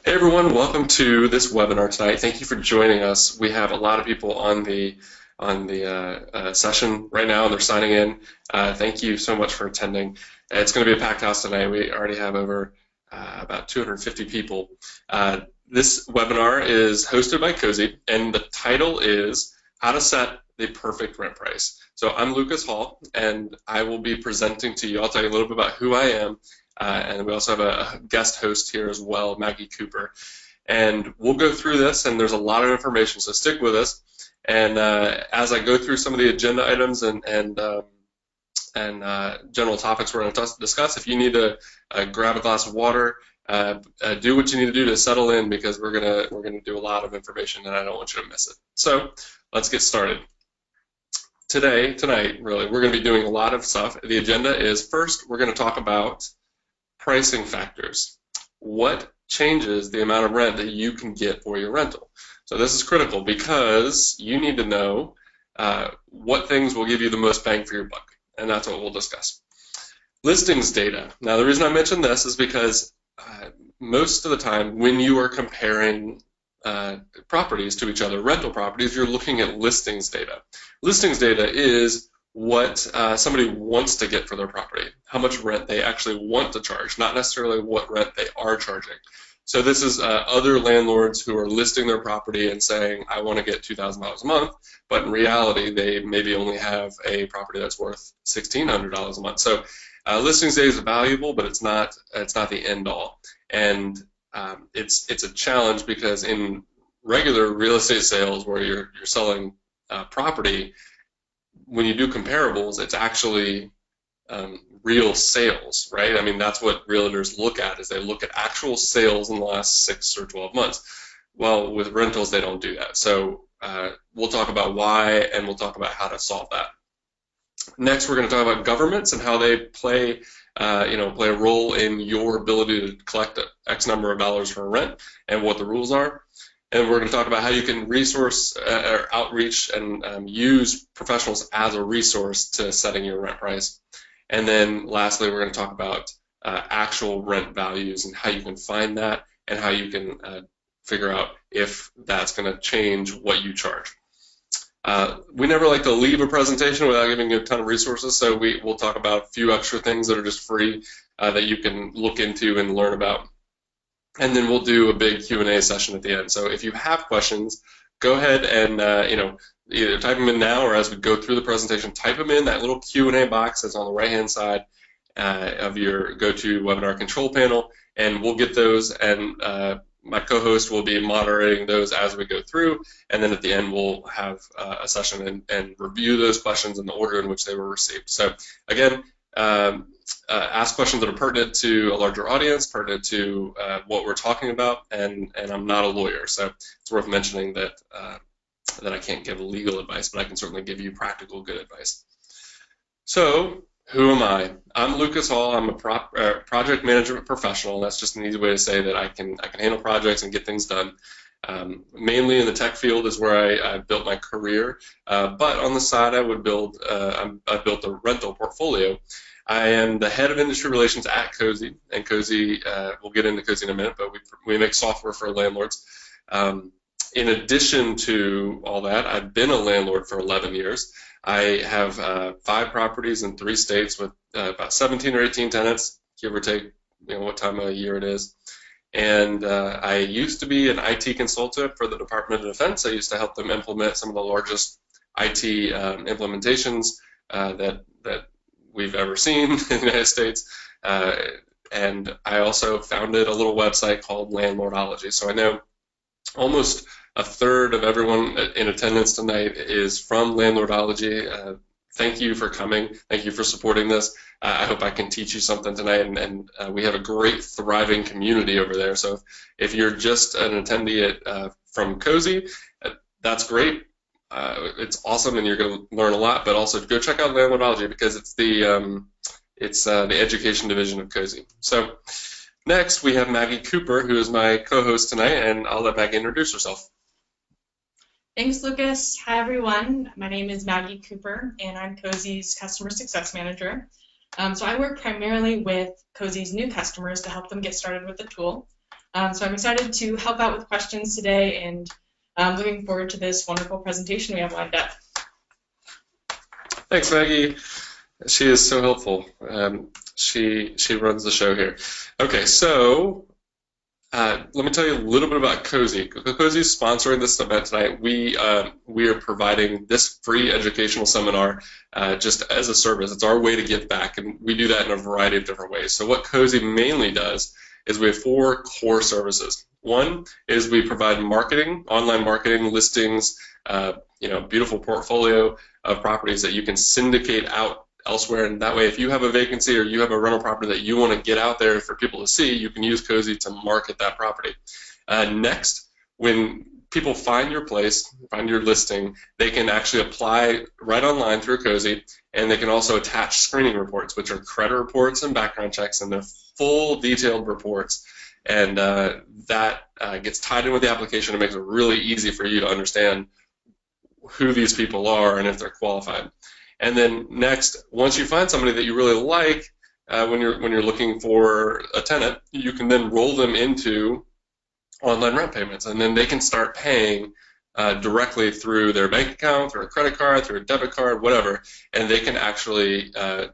Hey everyone, welcome to this webinar tonight. Thank you for joining us. We have a lot of people on the session right now. They're signing in. Thank you so much for attending. It's going to be a packed house tonight. We already have over about 250 people. This webinar is hosted by Cozy, and the title is How to Set the Perfect Rent Price. So I'm Lucas Hall, and I will be presenting to you. I'll tell you a little bit about who I am. And we also have a guest host here as well, Maggie Cooper. And we'll go through this, and there's a lot of information, so stick with us. And as I go through some of the agenda items and general topics we're going to discuss, if you need to grab a glass of water, do what you need to do to settle in, because we're gonna do a lot of information, and I don't want you to miss it. So let's get started. Tonight, really, we're going to be doing a lot of stuff. The agenda is, first, we're going to talk about pricing factors. What changes the amount of rent that you can get for your rental? So this is critical because you need to know what things will give you the most bang for your buck, and that's what we'll discuss. Listings data. Now, the reason I mention this is because most of the time when you are comparing properties to each other, rental properties, you're looking at listings data. Listings data is what somebody wants to get for their property, how much rent they actually want to charge, not necessarily what rent they are charging. So this is other landlords who are listing their property and saying, I want to get $2,000 a month, but in reality, they maybe only have a property that's worth $1,600 a month. So listings data is valuable, but it's not the end all. And it's a challenge because in regular real estate sales where you're selling property, when you do comparables, it's actually real sales, right? I mean, that's what realtors look at, is they look at actual sales in the last 6 or 12 months. Well, with rentals, they don't do that. So we'll talk about why, and we'll talk about how to solve that. Next, we're going to talk about governments and how they play a role in your ability to collect X number of dollars for rent and what the rules are. And we're going to talk about how you can resource or outreach and use professionals as a resource to setting your rent price. And then lastly, we're going to talk about actual rent values and how you can find that and how you can figure out if that's going to change what you charge. We never like to leave a presentation without giving you a ton of resources, so we'll talk about a few extra things that are just free that you can look into and learn about. And then we'll do a big Q&A session at the end. So if you have questions, go ahead and either type them in now, or as we go through the presentation, type them in that little Q&A box that's on the right-hand side of your GoToWebinar control panel, and we'll get those, and my co-host will be moderating those as we go through, and then at the end we'll have a session and review those questions in the order in which they were received. So again, ask questions that are pertinent to a larger audience, pertinent to what we're talking about, and I'm not a lawyer, so it's worth mentioning that that I can't give legal advice, but I can certainly give you practical good advice. So, who am I? I'm Lucas Hall. I'm a project management professional. That's just an easy way to say that I can handle projects and get things done. Mainly in the tech field is where I built my career, but on the side I would build. I built a rental portfolio. I am the head of industry relations at Cozy, and Cozy, we'll get into Cozy in a minute, but we make software for landlords. In addition to all that, I've been a landlord for 11 years. I have 5 properties in 3 states with about 17 or 18 tenants, give or take, what time of year it is. And I used to be an IT consultant for the Department of Defense. I used to help them implement some of the largest IT implementations that we've ever seen in the United States. And I also founded a little website called Landlordology. So I know almost a third of everyone in attendance tonight is from Landlordology. Thank you for coming. Thank you for supporting this. I hope I can teach you something tonight, and we have a great, thriving community over there. So if you're just an attendee from Cozy, that's great. It's awesome, and you're going to learn a lot. But also go check out Landlordology, because it's the education division of Cozy. So next we have Maggie Cooper, who is my co-host tonight, and I'll let Maggie introduce herself. Thanks, Lucas. Hi, everyone. My name is Maggie Cooper, and I'm Cozy's Customer Success Manager. So I work primarily with Cozy's new customers to help them get started with the tool. So I'm excited to help out with questions today, and I'm looking forward to this wonderful presentation we have lined up. Thanks, Maggie. She is so helpful. She runs the show here. Okay, so let me tell you a little bit about Cozy. Cozy is sponsoring this event tonight. We are providing this free educational seminar just as a service. It's our way to give back, and we do that in a variety of different ways. So what Cozy mainly does is we have 4 core services. One is we provide marketing, online marketing, listings, beautiful portfolio of properties that you can syndicate out elsewhere, and that way if you have a vacancy or you have a rental property that you want to get out there for people to see, you can use Cozy to market that property. Next, when people find your place, find your listing, they can actually apply right online through Cozy, and they can also attach screening reports, which are credit reports and background checks, and they're full detailed reports, and that gets tied in with the application. It makes it really easy for you to understand who these people are and if they're qualified. And then next, once you find somebody that you really like, when you're looking for a tenant, you can then roll them into online rent payments, and then they can start paying directly through their bank account, through a credit card, through a debit card, whatever, and they can actually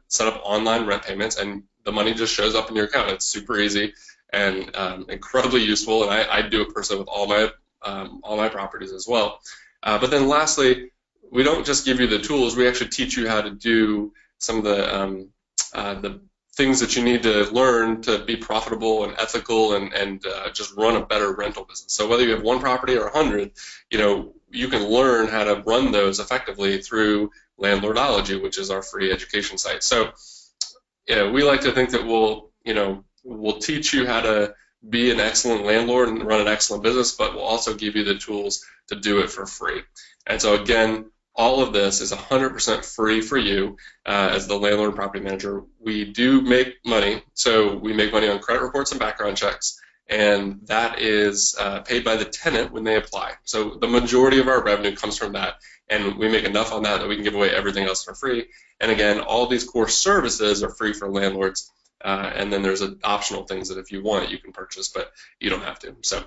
set up online rent payments, and the money just shows up in your account. It's super easy and incredibly useful, and I do it personally with all my properties as well. But then lastly, we don't just give you the tools, we actually teach you how to do some of the things that you need to learn to be profitable and ethical and just run a better rental business. So whether you have 1 property or 100, you can learn how to run those effectively through Landlordology, which is our free education site. So we like to think that we'll teach you how to be an excellent landlord and run an excellent business, but we'll also give you the tools to do it for free. And so again, all of this is 100% free for you as the landlord and property manager. We do make money, so we make money on credit reports and background checks, and that is paid by the tenant when they apply. So the majority of our revenue comes from that, and we make enough on that that we can give away everything else for free. And again, all these core services are free for landlords, and then there's optional things that if you want, you can purchase, but you don't have to. So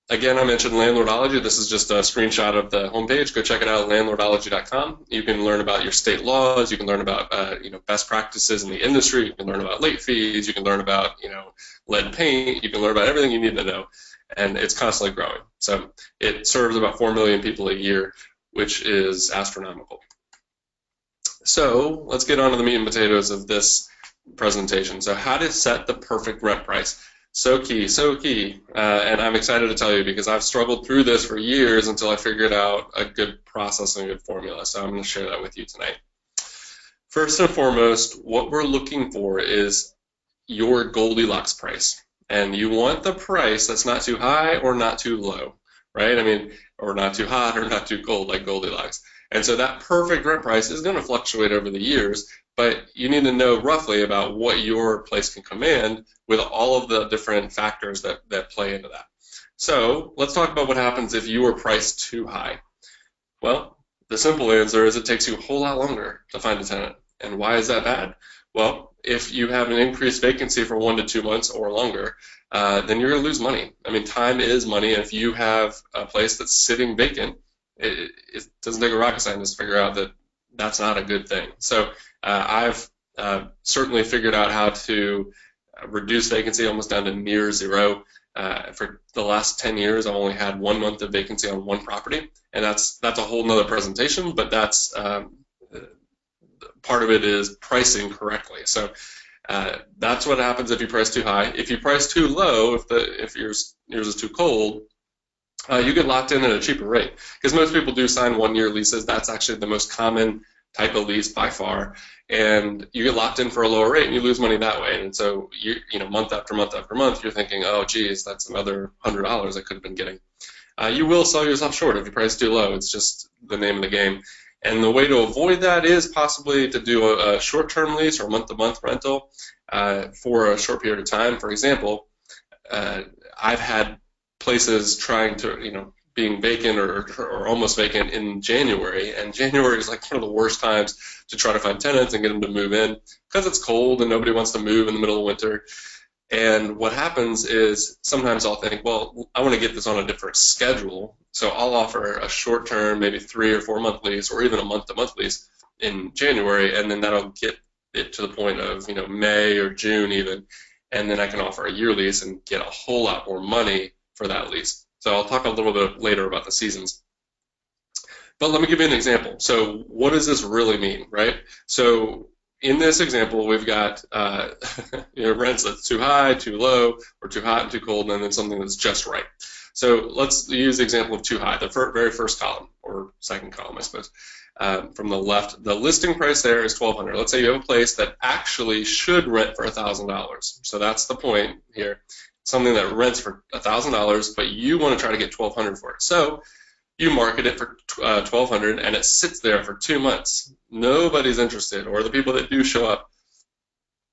again, I mentioned Landlordology. This is just a screenshot of the homepage. Go check it out at landlordology.com. You can learn about your state laws. You can learn about best practices in the industry. You can learn about late fees. You can learn about lead paint. You can learn about everything you need to know, and it's constantly growing. So it serves about 4 million people a year, which is astronomical. So let's get on to the meat and potatoes of this presentation. So how to set the perfect rent price. So key, and I'm excited to tell you because I've struggled through this for years until I figured out a good process and a good formula. So I'm going to share that with you tonight. First and foremost, what we're looking for is your Goldilocks price, and you want the price that's not too high or not too low, right? I mean, or not too hot or not too cold, like Goldilocks. And so that perfect rent price is going to fluctuate over the years, but you need to know roughly about what your place can command with all of the different factors that play into that. So let's talk about what happens if you are priced too high. Well, the simple answer is it takes you a whole lot longer to find a tenant. And why is that bad? Well, if you have an increased vacancy for 1 to 2 months or longer, then you're going to lose money. I mean, time is money, and if you have a place that's sitting vacant, it doesn't take a rocket scientist to figure out that that's not a good thing. So I've certainly figured out how to reduce vacancy almost down to near zero. For the last 10 years, I've only had 1 month of vacancy on 1 property, and that's a whole nother presentation, but that's part of it is pricing correctly. So that's what happens if you price too high. If you price too low, if yours is too cold, you get locked in at a cheaper rate, because most people do sign 1-year leases. That's actually the most common type of lease by far, and you get locked in for a lower rate and you lose money that way. And so month after month after month, you're thinking, oh geez, that's another $100 I could have been getting. You will sell yourself short if you price too low. It's just the name of the game. And the way to avoid that is possibly to do a short-term lease or month-to-month rental for a short period of time. For example, I've had places trying to, being vacant or almost vacant in January, and January is like one of the worst times to try to find tenants and get them to move in because it's cold and nobody wants to move in the middle of winter. And what happens is sometimes I'll think, well, I want to get this on a different schedule. So I'll offer a short term, maybe 3 or 4 month lease, or even a month-to-month lease in January, and then that'll get it to the point of, May or June even. And then I can offer a year lease and get a whole lot more money for that lease. So I'll talk a little bit later about the seasons. But let me give you an example. So what does this really mean, right? So in this example, we've got rents that's too high, too low, or too hot and too cold, and then something that's just right. So let's use the example of too high, the very first column, or second column, I suppose. From the left, the listing price there is $1,200. Let's say you have a place that actually should rent for $1,000. So that's the point here. Something that rents for $1,000, but you want to try to get $1,200 for it. So you market it for $1,200, and it sits there for 2 months. Nobody's interested, or the people that do show up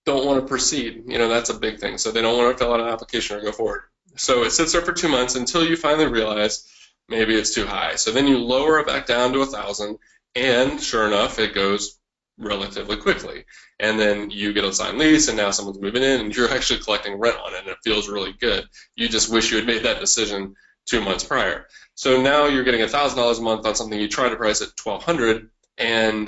don't want to proceed. That's a big thing. So they don't want to fill out an application or go forward. So it sits there for 2 months until you finally realize maybe it's too high. So then you lower it back down to $1,000, and sure enough, it goes relatively quickly. And then you get a signed lease, and now someone's moving in, and you're actually collecting rent on it, and it feels really good. You just wish you had made that decision 2 months prior. So now you're getting $1,000 a month on something you try to price at $1,200, and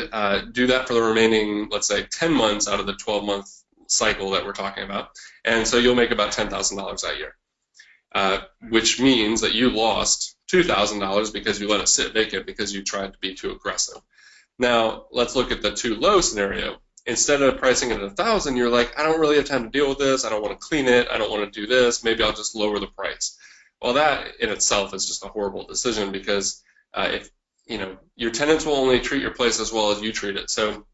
do that for the remaining, let's say, 10 months out of the 12-month cycle that we're talking about. And so you'll make about $10,000 that year, which means that you lost $2,000 because you let it sit vacant because you tried to be too aggressive. Now, let's look at the too low scenario. Instead of pricing it at $1,000, you're like, I don't really have time to deal with this. I don't want to clean it. I don't want to do this. Maybe I'll just lower the price. Well, that in itself is just a horrible decision because if your tenants will only treat your place as well as you treat it. So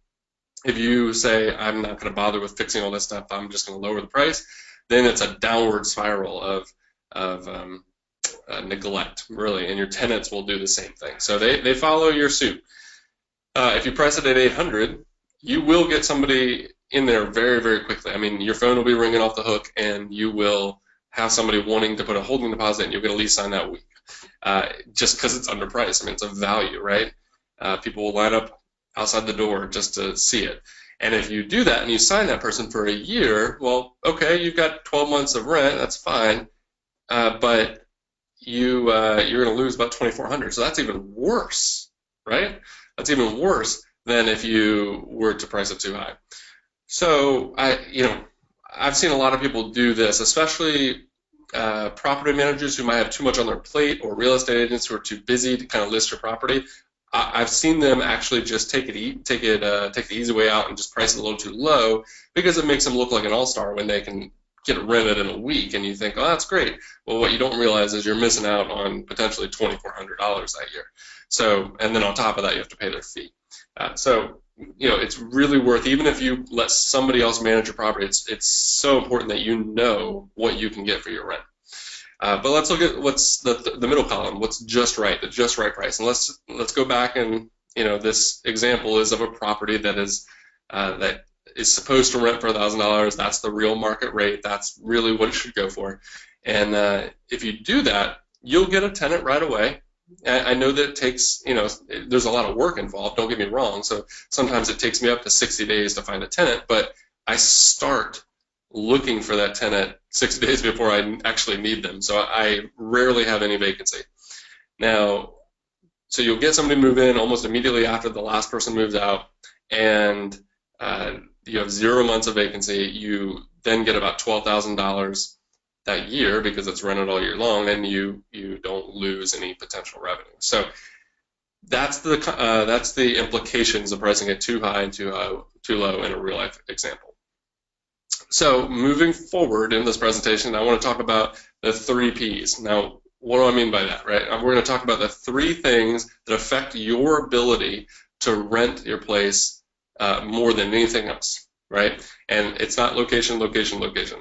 if you say, I'm not going to bother with fixing all this stuff, I'm just going to lower the price, then it's a downward spiral of neglect, really, and your tenants will do the same thing. So they follow your suit. If you price it at $800, you will get somebody in there very, very quickly. I mean, your phone will be ringing off the hook, and you will have somebody wanting to put a holding deposit, and you'll get a lease signed that week, just because it's underpriced. I mean, it's a value, right? People will line up outside the door just to see it. And if you do that and you sign that person for a year, well, okay, you've got 12 months of rent, that's fine, but you're going to lose about $2,400. So that's even worse, right? That's even worse than if you were to price it too high. So I've seen a lot of people do this, especially property managers who might have too much on their plate, or real estate agents who are too busy to kind of list your property. I've seen them actually just take the easy way out and just price it a little too low because it makes them look like an all-star when they can get it rented in a week, and you think, oh, that's great. Well, what you don't realize is you're missing out on potentially $2,400 that year. So, and then on top of that, you have to pay their fee. So it's really worth, even if you let somebody else manage your property, it's so important that you know what you can get for your rent. But let's look at what's the middle column, what's just right, the just right price. And let's go back, and this example is of a property that is supposed to rent for $1,000. That's the real market rate. That's really what it should go for. And if you do that, you'll get a tenant right away. I know that it takes, there's a lot of work involved, don't get me wrong. So sometimes it takes me up to 60 days to find a tenant, but I start looking for that tenant 60 days before I actually need them. So I rarely have any vacancy. Now, so you'll get somebody to move in almost immediately after the last person moves out, and you have 0 months of vacancy. You then get about $12,000 that year because it's rented all year long, and you don't lose any potential revenue. So that's the implications of pricing it too high and too low in a real life example. So moving forward in this presentation, I want to talk about the 3 Ps. Now, what do I mean by that, right? We're going to talk about the 3 things that affect your ability to rent your place more than anything else, right? And it's not location, location, location.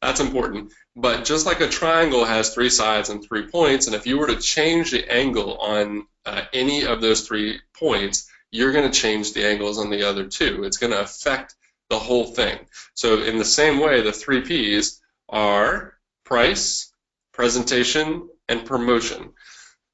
That's important. But just like a triangle has 3 sides and 3 points, and if you were to change the angle on any of those 3 points, you're going to change the angles on the other 2. It's going to affect the whole thing. So in the same way, the 3 Ps are price, presentation, and promotion.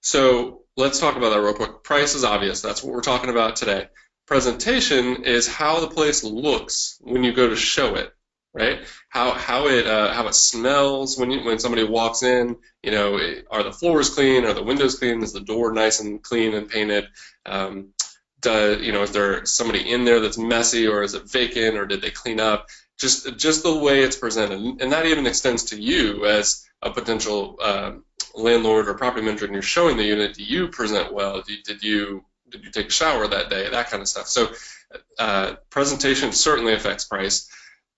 So let's talk about that real quick. Price is obvious. That's what we're talking about today. Presentation is how the place looks when you go to show it. right? How it smells when somebody walks in. Are the floors clean? Are the windows clean? Is the door nice and clean and painted? Is there somebody in there that's messy, or is it vacant, or did they clean up? Just the way it's presented, and that even extends to you as a potential landlord or property manager, and you're showing the unit. Do you present well? Did you take a shower that day? That kind of stuff. So presentation certainly affects price.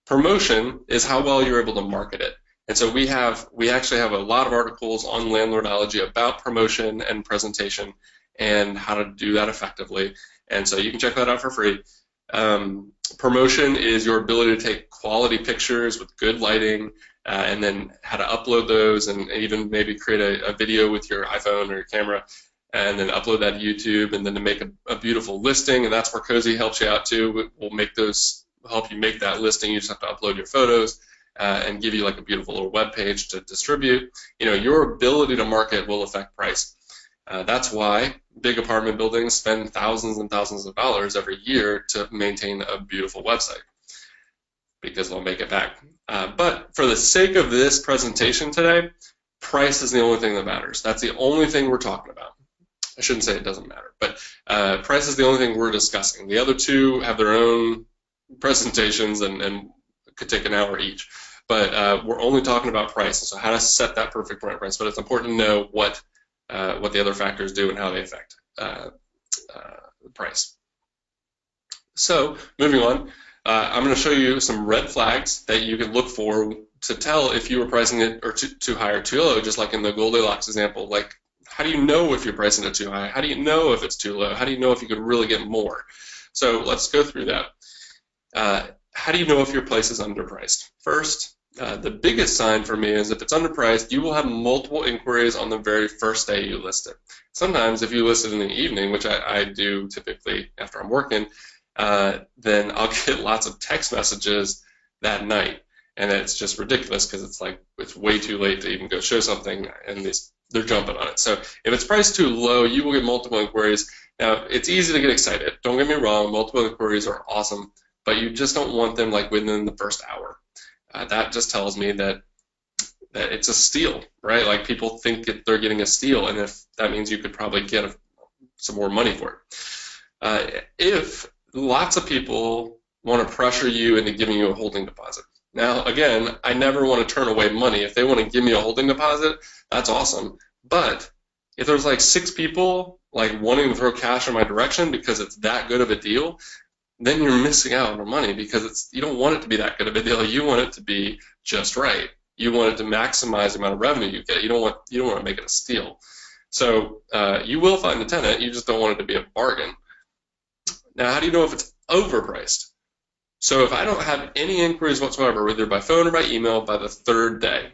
Promotion is how well you're able to market it. And so we actually have a lot of articles on Landlordology about promotion and presentation and how to do that effectively. And so you can check that out for free. Promotion is your ability to take quality pictures with good lighting, and then how to upload those, and even maybe create a video with your iPhone or your camera, and then upload that to YouTube, and then to make a beautiful listing. And that's where Cozy helps you out too. We'll help you make that listing. You just have to upload your photos and give you like a beautiful little web page to distribute. Your ability to market will affect price. That's why big apartment buildings spend thousands and thousands of dollars every year to maintain a beautiful website, because they'll make it back. But for the sake of this presentation today, price is the only thing that matters. That's the only thing we're talking about. I shouldn't say it doesn't matter, but price is the only thing we're discussing. The other two have their own presentations and could take an hour each. But we're only talking about price, so how to set that perfect rent price. But it's important to know what the other factors do and how they affect the price. So moving on, I'm going to show you some red flags that you can look for to tell if you are pricing it or too high or too low, just like in the Goldilocks example. Like, how do you know if you're pricing it too high? How do you know if it's too low? How do you know if you could really get more? So let's go through that. How do you know if your place is underpriced? First, the biggest sign for me is if it's underpriced, you will have multiple inquiries on the very first day you list it. Sometimes if you list it in the evening, which I do typically after I'm working, then I'll get lots of text messages that night. And it's just ridiculous because it's way too late to even go show something, and they're jumping on it. So if it's priced too low, you will get multiple inquiries. Now, it's easy to get excited. Don't get me wrong, multiple inquiries are awesome, but you just don't want them like within the first hour. That just tells me that it's a steal, right? Like, people think they're getting a steal, and if that means you could probably get some more money for it. If lots of people want to pressure you into giving you a holding deposit. Now, again, I never want to turn away money. If they want to give me a holding deposit, that's awesome. But if there's like 6 people like wanting to throw cash in my direction because it's that good of a deal, then you're missing out on money, because you don't want it to be that good of a deal. You want it to be just right. You want it to maximize the amount of revenue you get. You don't want to make it a steal. So you will find a tenant. You just don't want it to be a bargain. Now, how do you know if it's overpriced? So if I don't have any inquiries whatsoever, either by phone or by email, by the 3rd day,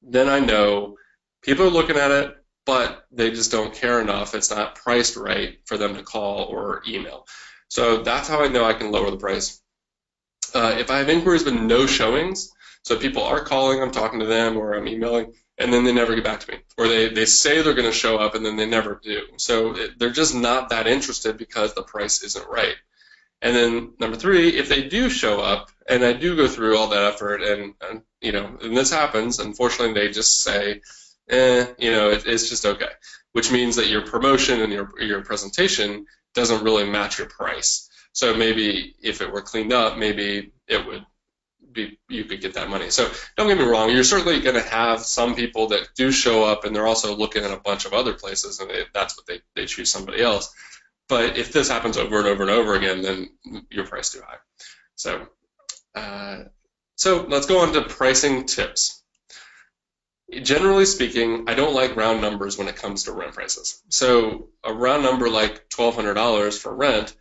then I know people are looking at it, but they just don't care enough. It's not priced right for them to call or email. So that's how I know I can lower the price. If I have inquiries but no showings, so people are calling, I'm talking to them, or I'm emailing, and then they never get back to me. Or they say they're going to show up, and then they never do. So they're just not that interested because the price isn't right. And then number 3, if they do show up, and I do go through all that effort, and this happens, unfortunately they just say, it's just okay. Which means that your promotion and your presentation doesn't really match your price. So maybe if it were cleaned up, maybe it would be, you could get that money. So don't get me wrong, you're certainly going to have some people that do show up, and they're also looking at a bunch of other places, and that's what they choose somebody else. But if this happens over and over and over again, then you're priced too high. So let's go on to pricing tips. Generally speaking, I don't like round numbers when it comes to rent prices. So a round number like $1,200 for rent,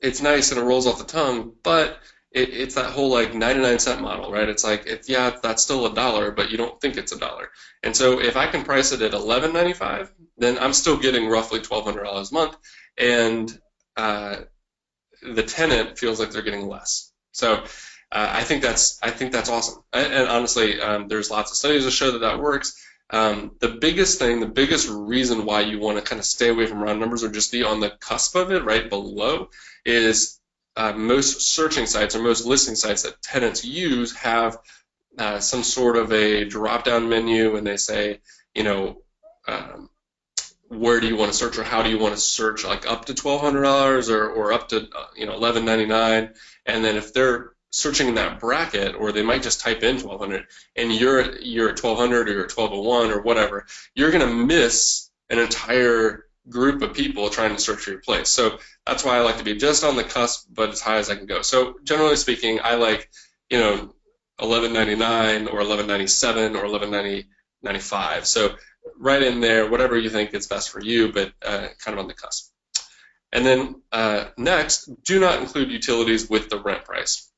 it's nice and it rolls off the tongue, but it's that whole like 99-cent model, right? It's like, that's still $1, but you don't think it's $1. And so if I can price it at $11.95, then I'm still getting roughly $1,200 a month, and the tenant feels like they're getting less. So I think that's awesome. And honestly, there's lots of studies that show that works. The biggest reason why you want to kind of stay away from round numbers or just be on the cusp of it, right below, is most searching sites or most listing sites that tenants use have some sort of a drop-down menu, and they say, you know, where do you want to search, or how do you want to search, like up to $1,200 or up to $11.99, and then if they're searching in that bracket, or they might just type in 1200, and you're at 1200 or you're at 1201 or whatever, you're going to miss an entire group of people trying to search for your place. So that's why I like to be just on the cusp, but as high as I can go. So generally speaking, I like, 11.99 or 11.97 or 11.95. So right in there, whatever you think is best for you, but kind of on the cusp. And then next, do not include utilities with the rent price.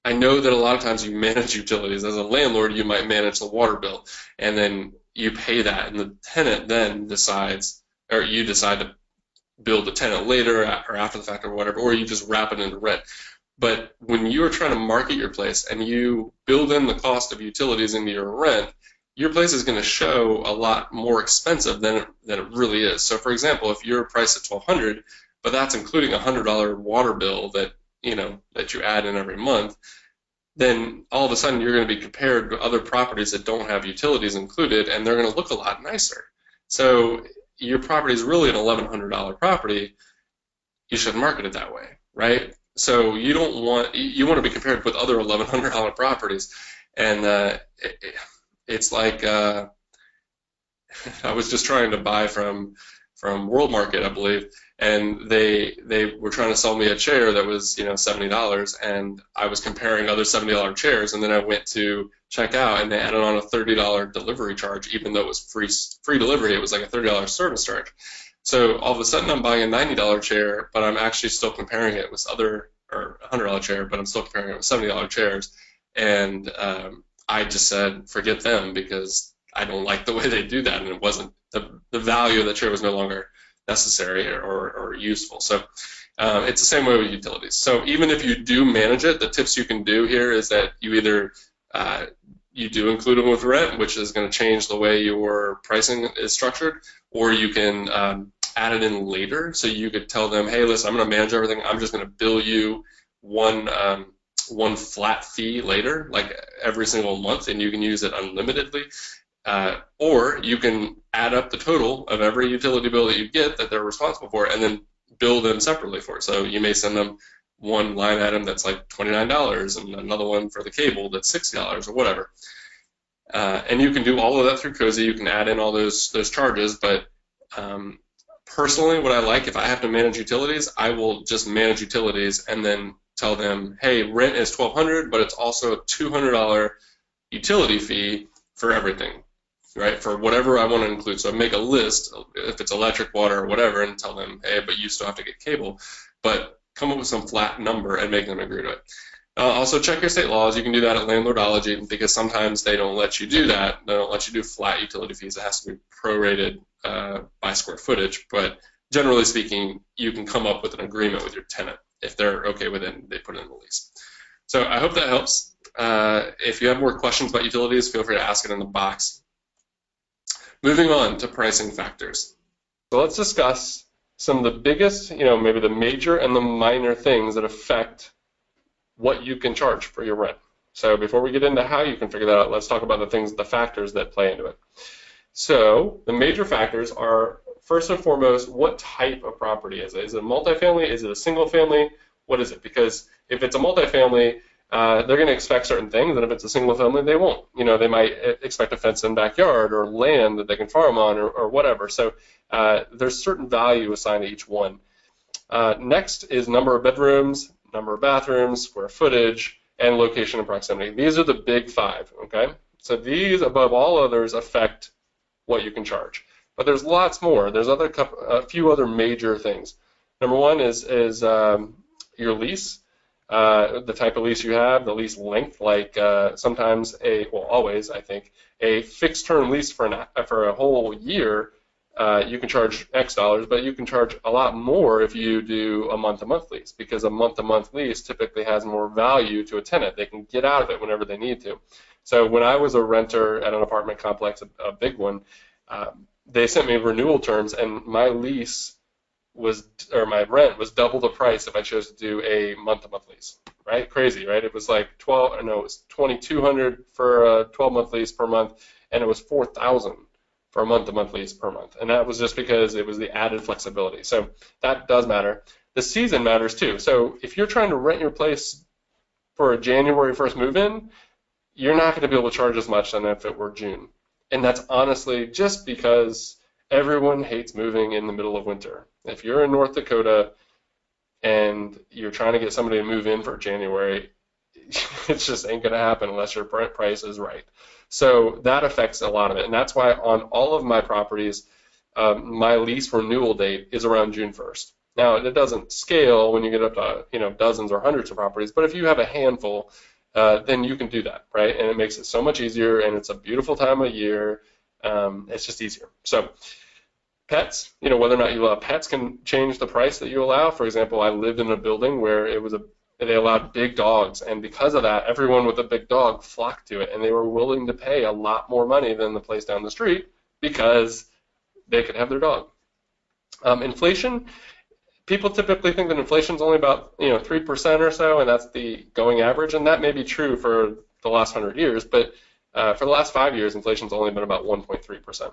I know that a lot of times you manage utilities. As a landlord, you might manage the water bill, and then you pay that, and the tenant then decides, or you decide to bill the tenant later or after the fact or whatever, or you just wrap it into rent. But when you are trying to market your place and you build in the cost of utilities into your rent, your place is going to show a lot more expensive than it really is. So, for example, if you're priced at $1,200, but that's including a $100 water bill that you add in every month, then all of a sudden you're going to be compared to other properties that don't have utilities included, and they're going to look a lot nicer. So your property is really an $1,100 property. You should market it that way, right? So you want to be compared with other $1,100 properties, and it's like I was just trying to buy from World Market, I believe, and they were trying to sell me a chair that was $70, and I was comparing other $70 chairs, and then I went to check out, and they added on a $30 delivery charge, even though it was free delivery. It was like a $30 service charge. So all of a sudden I'm buying a $90 chair, but I'm actually still comparing it with or a $100 chair, but I'm still comparing it with $70 chairs, and I just said forget them, because I don't like the way they do that, and it wasn't the value of the chair was no longer necessary or useful. So it's the same way with utilities. So even if you do manage it, the tips you can do here is that you either you do include them with rent, which is going to change the way your pricing is structured, or you can add it in later. So you could tell them, hey, listen, I'm going to manage everything. I'm just going to bill you one flat fee later, like every single month, and you can use it unlimitedly. Or you can add up the total of every utility bill that you get that they're responsible for, and then bill them separately for it. So you may send them one line item that's like $29, and another one for the cable that's $60 or whatever. And you can do all of that through Cozy. You can add in all those charges, but personally, what I like, if I have to manage utilities, I will just manage utilities and then tell them, hey, rent is $1,200, but it's also a $200 utility fee for everything, right, for whatever I want to include. So I make a list, if it's electric, water, or whatever, and tell them, hey, but you still have to get cable. But come up with some flat number and make them agree to it. Also, check your state laws. You can do that at Landlordology, because sometimes they don't let you do that. They don't let you do flat utility fees. It has to be prorated by square footage. But generally speaking, you can come up with an agreement with your tenant. If they're okay with it, and they put it in the lease. So I hope that helps. If you have more questions about utilities, feel free to ask it in the box. Moving on to pricing factors. So let's discuss some of the biggest, maybe the major and the minor things that affect what you can charge for your rent. So before we get into how you can figure that out, let's talk about the factors that play into it. So the major factors are, first and foremost, what type of property is it? Is it a multifamily? Is it a single family? What is it? Because if it's a multifamily, they're going to expect certain things, and if it's a single family, they won't. They might expect a fenced-in backyard or land that they can farm on or whatever. So there's certain value assigned to each one. Next is number of bedrooms, number of bathrooms, square footage, and location and proximity. These are the big five, okay? So these, above all others, affect what you can charge. But there's lots more. There's a few other major things. Number one is your lease. The type of lease you have, the lease length, like sometimes always, I think, a fixed term lease for a whole year, you can charge X dollars, but you can charge a lot more if you do a month-to-month lease, because a month-to-month lease typically has more value to a tenant. They can get out of it whenever they need to. So when I was a renter at an apartment complex, a big one, they sent me renewal terms, and my lease my rent was double the price if I chose to do a month-to-month lease, right? Crazy, right? It was like it was $2,200 for a 12-month lease per month, and it was $4,000 for a month-to-month lease per month, and that was just because it was the added flexibility. So that does matter. The season matters too. So if you're trying to rent your place for a January 1st move-in, you're not going to be able to charge as much than if it were June. And that's honestly just because everyone hates moving in the middle of winter. If you're in North Dakota and you're trying to get somebody to move in for January, it just ain't going to happen unless your price is right. So that affects a lot of it. And that's why on all of my properties, my lease renewal date is around June 1st. Now, it doesn't scale when you get up to dozens or hundreds of properties, but if you have a handful, then you can do that, right? And it makes it so much easier, and it's a beautiful time of year. It's just easier. So pets, whether or not you allow pets can change the price that you allow. For example, I lived in a building where they allowed big dogs, and because of that, everyone with a big dog flocked to it, and they were willing to pay a lot more money than the place down the street because they could have their dog. Inflation. People typically think that inflation is only about 3% or so, and that's the going average, and that may be true for the last 100 years, but for the last 5 years, inflation's only been about 1.3%.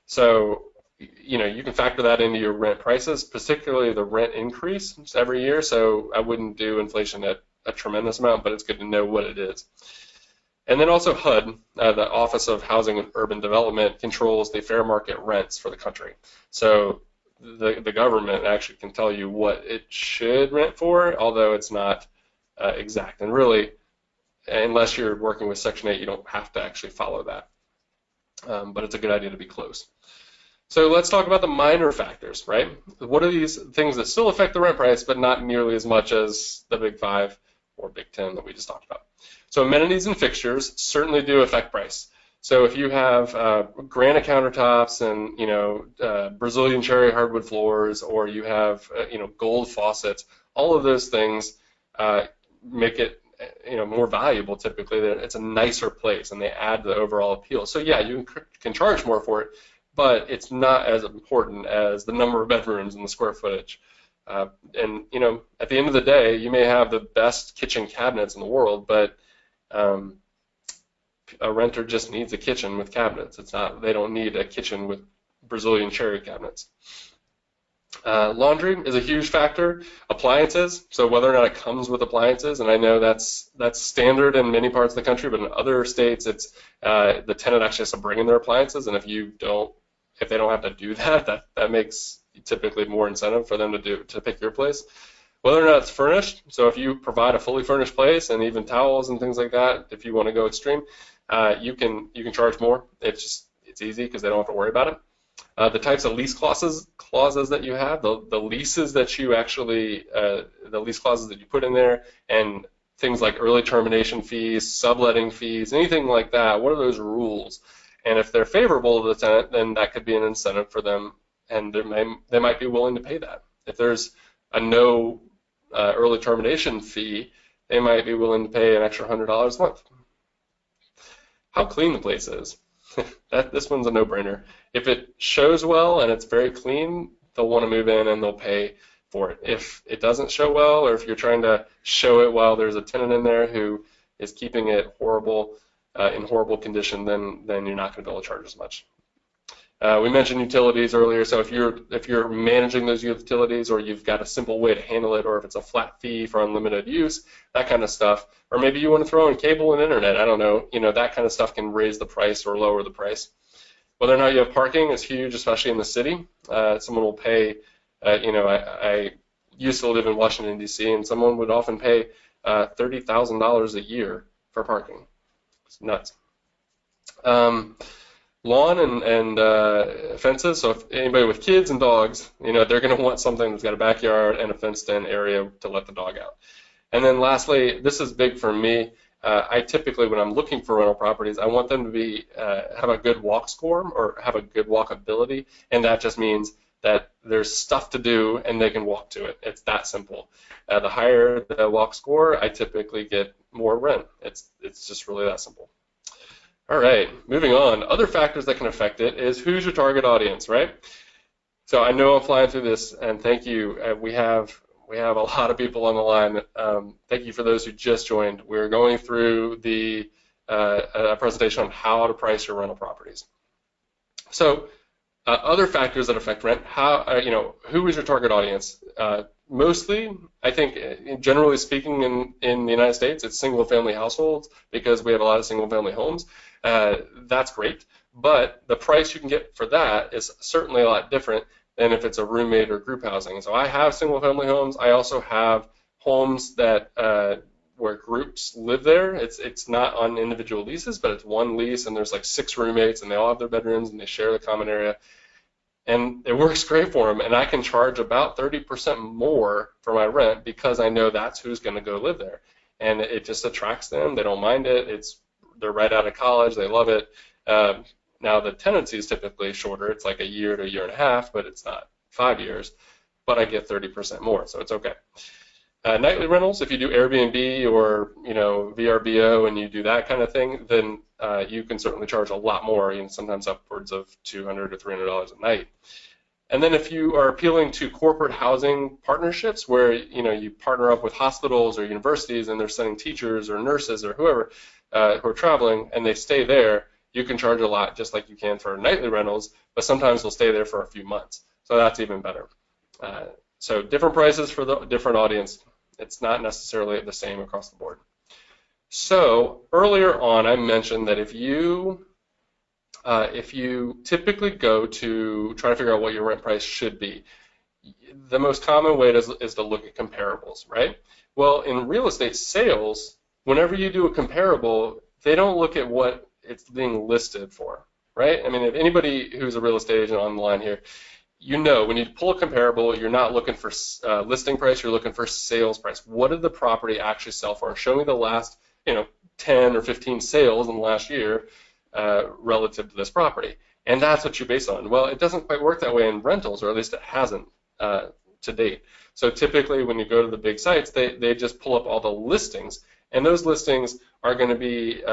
So you can factor that into your rent prices, particularly the rent increase every year. So I wouldn't do inflation at a tremendous amount, but it's good to know what it is. And then also HUD, the Office of Housing and Urban Development, controls the fair market rents for the country. So the government actually can tell you what it should rent for, although it's not exact. And really, unless you're working with Section 8, you don't have to actually follow that. But it's a good idea to be close. So let's talk about the minor factors, right? What are these things that still affect the rent price, but not nearly as much as the Big 5 or Big 10 that we just talked about? So amenities and fixtures certainly do affect price. So if you have granite countertops and Brazilian cherry hardwood floors, or you have gold faucets, all of those things make it more valuable. Typically, it's a nicer place, and they add to the overall appeal. So yeah, you can charge more for it, but it's not as important as the number of bedrooms and the square footage. And at the end of the day, you may have the best kitchen cabinets in the world, but a renter just needs a kitchen with cabinets. They don't need a kitchen with Brazilian cherry cabinets. Laundry is a huge factor. Appliances, so whether or not it comes with appliances, and I know that's standard in many parts of the country, but in other states, it's the tenant actually has to bring in their appliances, and if they don't have to do that makes typically more incentive for them to pick your place. Whether or not it's furnished, so if you provide a fully furnished place and even towels and things like that, if you want to go extreme, you can charge more. It's easy because they don't have to worry about it. The types of lease clauses that you have, the leases that you actually, the lease clauses that you put in there, and things like early termination fees, subletting fees, anything like that. What are those rules? And if they're favorable to the tenant, then that could be an incentive for them, and they might be willing to pay that. If there's a no early termination fee, they might be willing to pay an extra $100 a month. How clean the place is. This one's a no-brainer. If it shows well and it's very clean, they'll want to move in and they'll pay for it. If it doesn't show well, or if you're trying to show it while there's a tenant in there who is keeping it in horrible condition, then you're not going to be able to charge as much. We mentioned utilities earlier, so if you're managing those utilities, or you've got a simple way to handle it, or if it's a flat fee for unlimited use, that kind of stuff, or maybe you want to throw in cable and internet, I don't know, that kind of stuff can raise the price or lower the price. Whether or not you have parking is huge, especially in the city. Someone will pay, I used to live in Washington, D.C., and someone would often pay $30,000 a year for parking. It's nuts. Lawn and fences, so if anybody with kids and dogs, they're going to want something that's got a backyard and a fenced-in area to let the dog out. And then lastly, this is big for me. I typically, when I'm looking for rental properties, I want them to have a good walk score or have a good walkability, and that just means that there's stuff to do and they can walk to it. It's that simple. The higher the walk score, I typically get more rent. It's just really that simple. All right, moving on. Other factors that can affect it is who's your target audience, right? So I know I'm flying through this, and thank you. We have a lot of people on the line. Thank you for those who just joined. We're going through the a presentation on how to price your rental properties. So other factors that affect rent, who is your target audience? Mostly, I think, generally speaking, in the United States, it's single-family households because we have a lot of single-family homes. That's great, but the price you can get for that is certainly a lot different than if it's a roommate or group housing. So I have single-family homes. I also have homes that where groups live there. It's not on individual leases, but it's one lease, and there's like 6 roommates, and they all have their bedrooms, and they share the common area. And it works great for them, and I can charge about 30% more for my rent because I know that's who's going to go live there. And it just attracts them. They don't mind it. They're right out of college. They love it. Now, the tenancy is typically shorter. It's like a year to a year and a half, but it's not 5 years. But I get 30% more, so it's okay. Nightly rentals, if you do Airbnb or VRBO and you do that kind of thing, then you can certainly charge a lot more, sometimes upwards of $200 to $300 a night. And then if you are appealing to corporate housing partnerships where you partner up with hospitals or universities and they're sending teachers or nurses or whoever who are traveling and they stay there, you can charge a lot just like you can for nightly rentals, but sometimes they'll stay there for a few months. So that's even better. So different prices for the different audience. It's not necessarily the same across the board. So earlier on, I mentioned that if you typically go to try to figure out what your rent price should be, the most common way is to look at comparables, right? Well, in real estate sales, whenever you do a comparable, they don't look at what it's being listed for, right? I mean, if anybody who's a real estate agent on the line here, when you pull a comparable, you're not looking for listing price, you're looking for sales price. What did the property actually sell for? Show me the last 10 or 15 sales in the last year relative to this property. And that's what you base on. Well, it doesn't quite work that way in rentals, or at least it hasn't to date. So typically when you go to the big sites, they just pull up all the listings, and those listings are going to be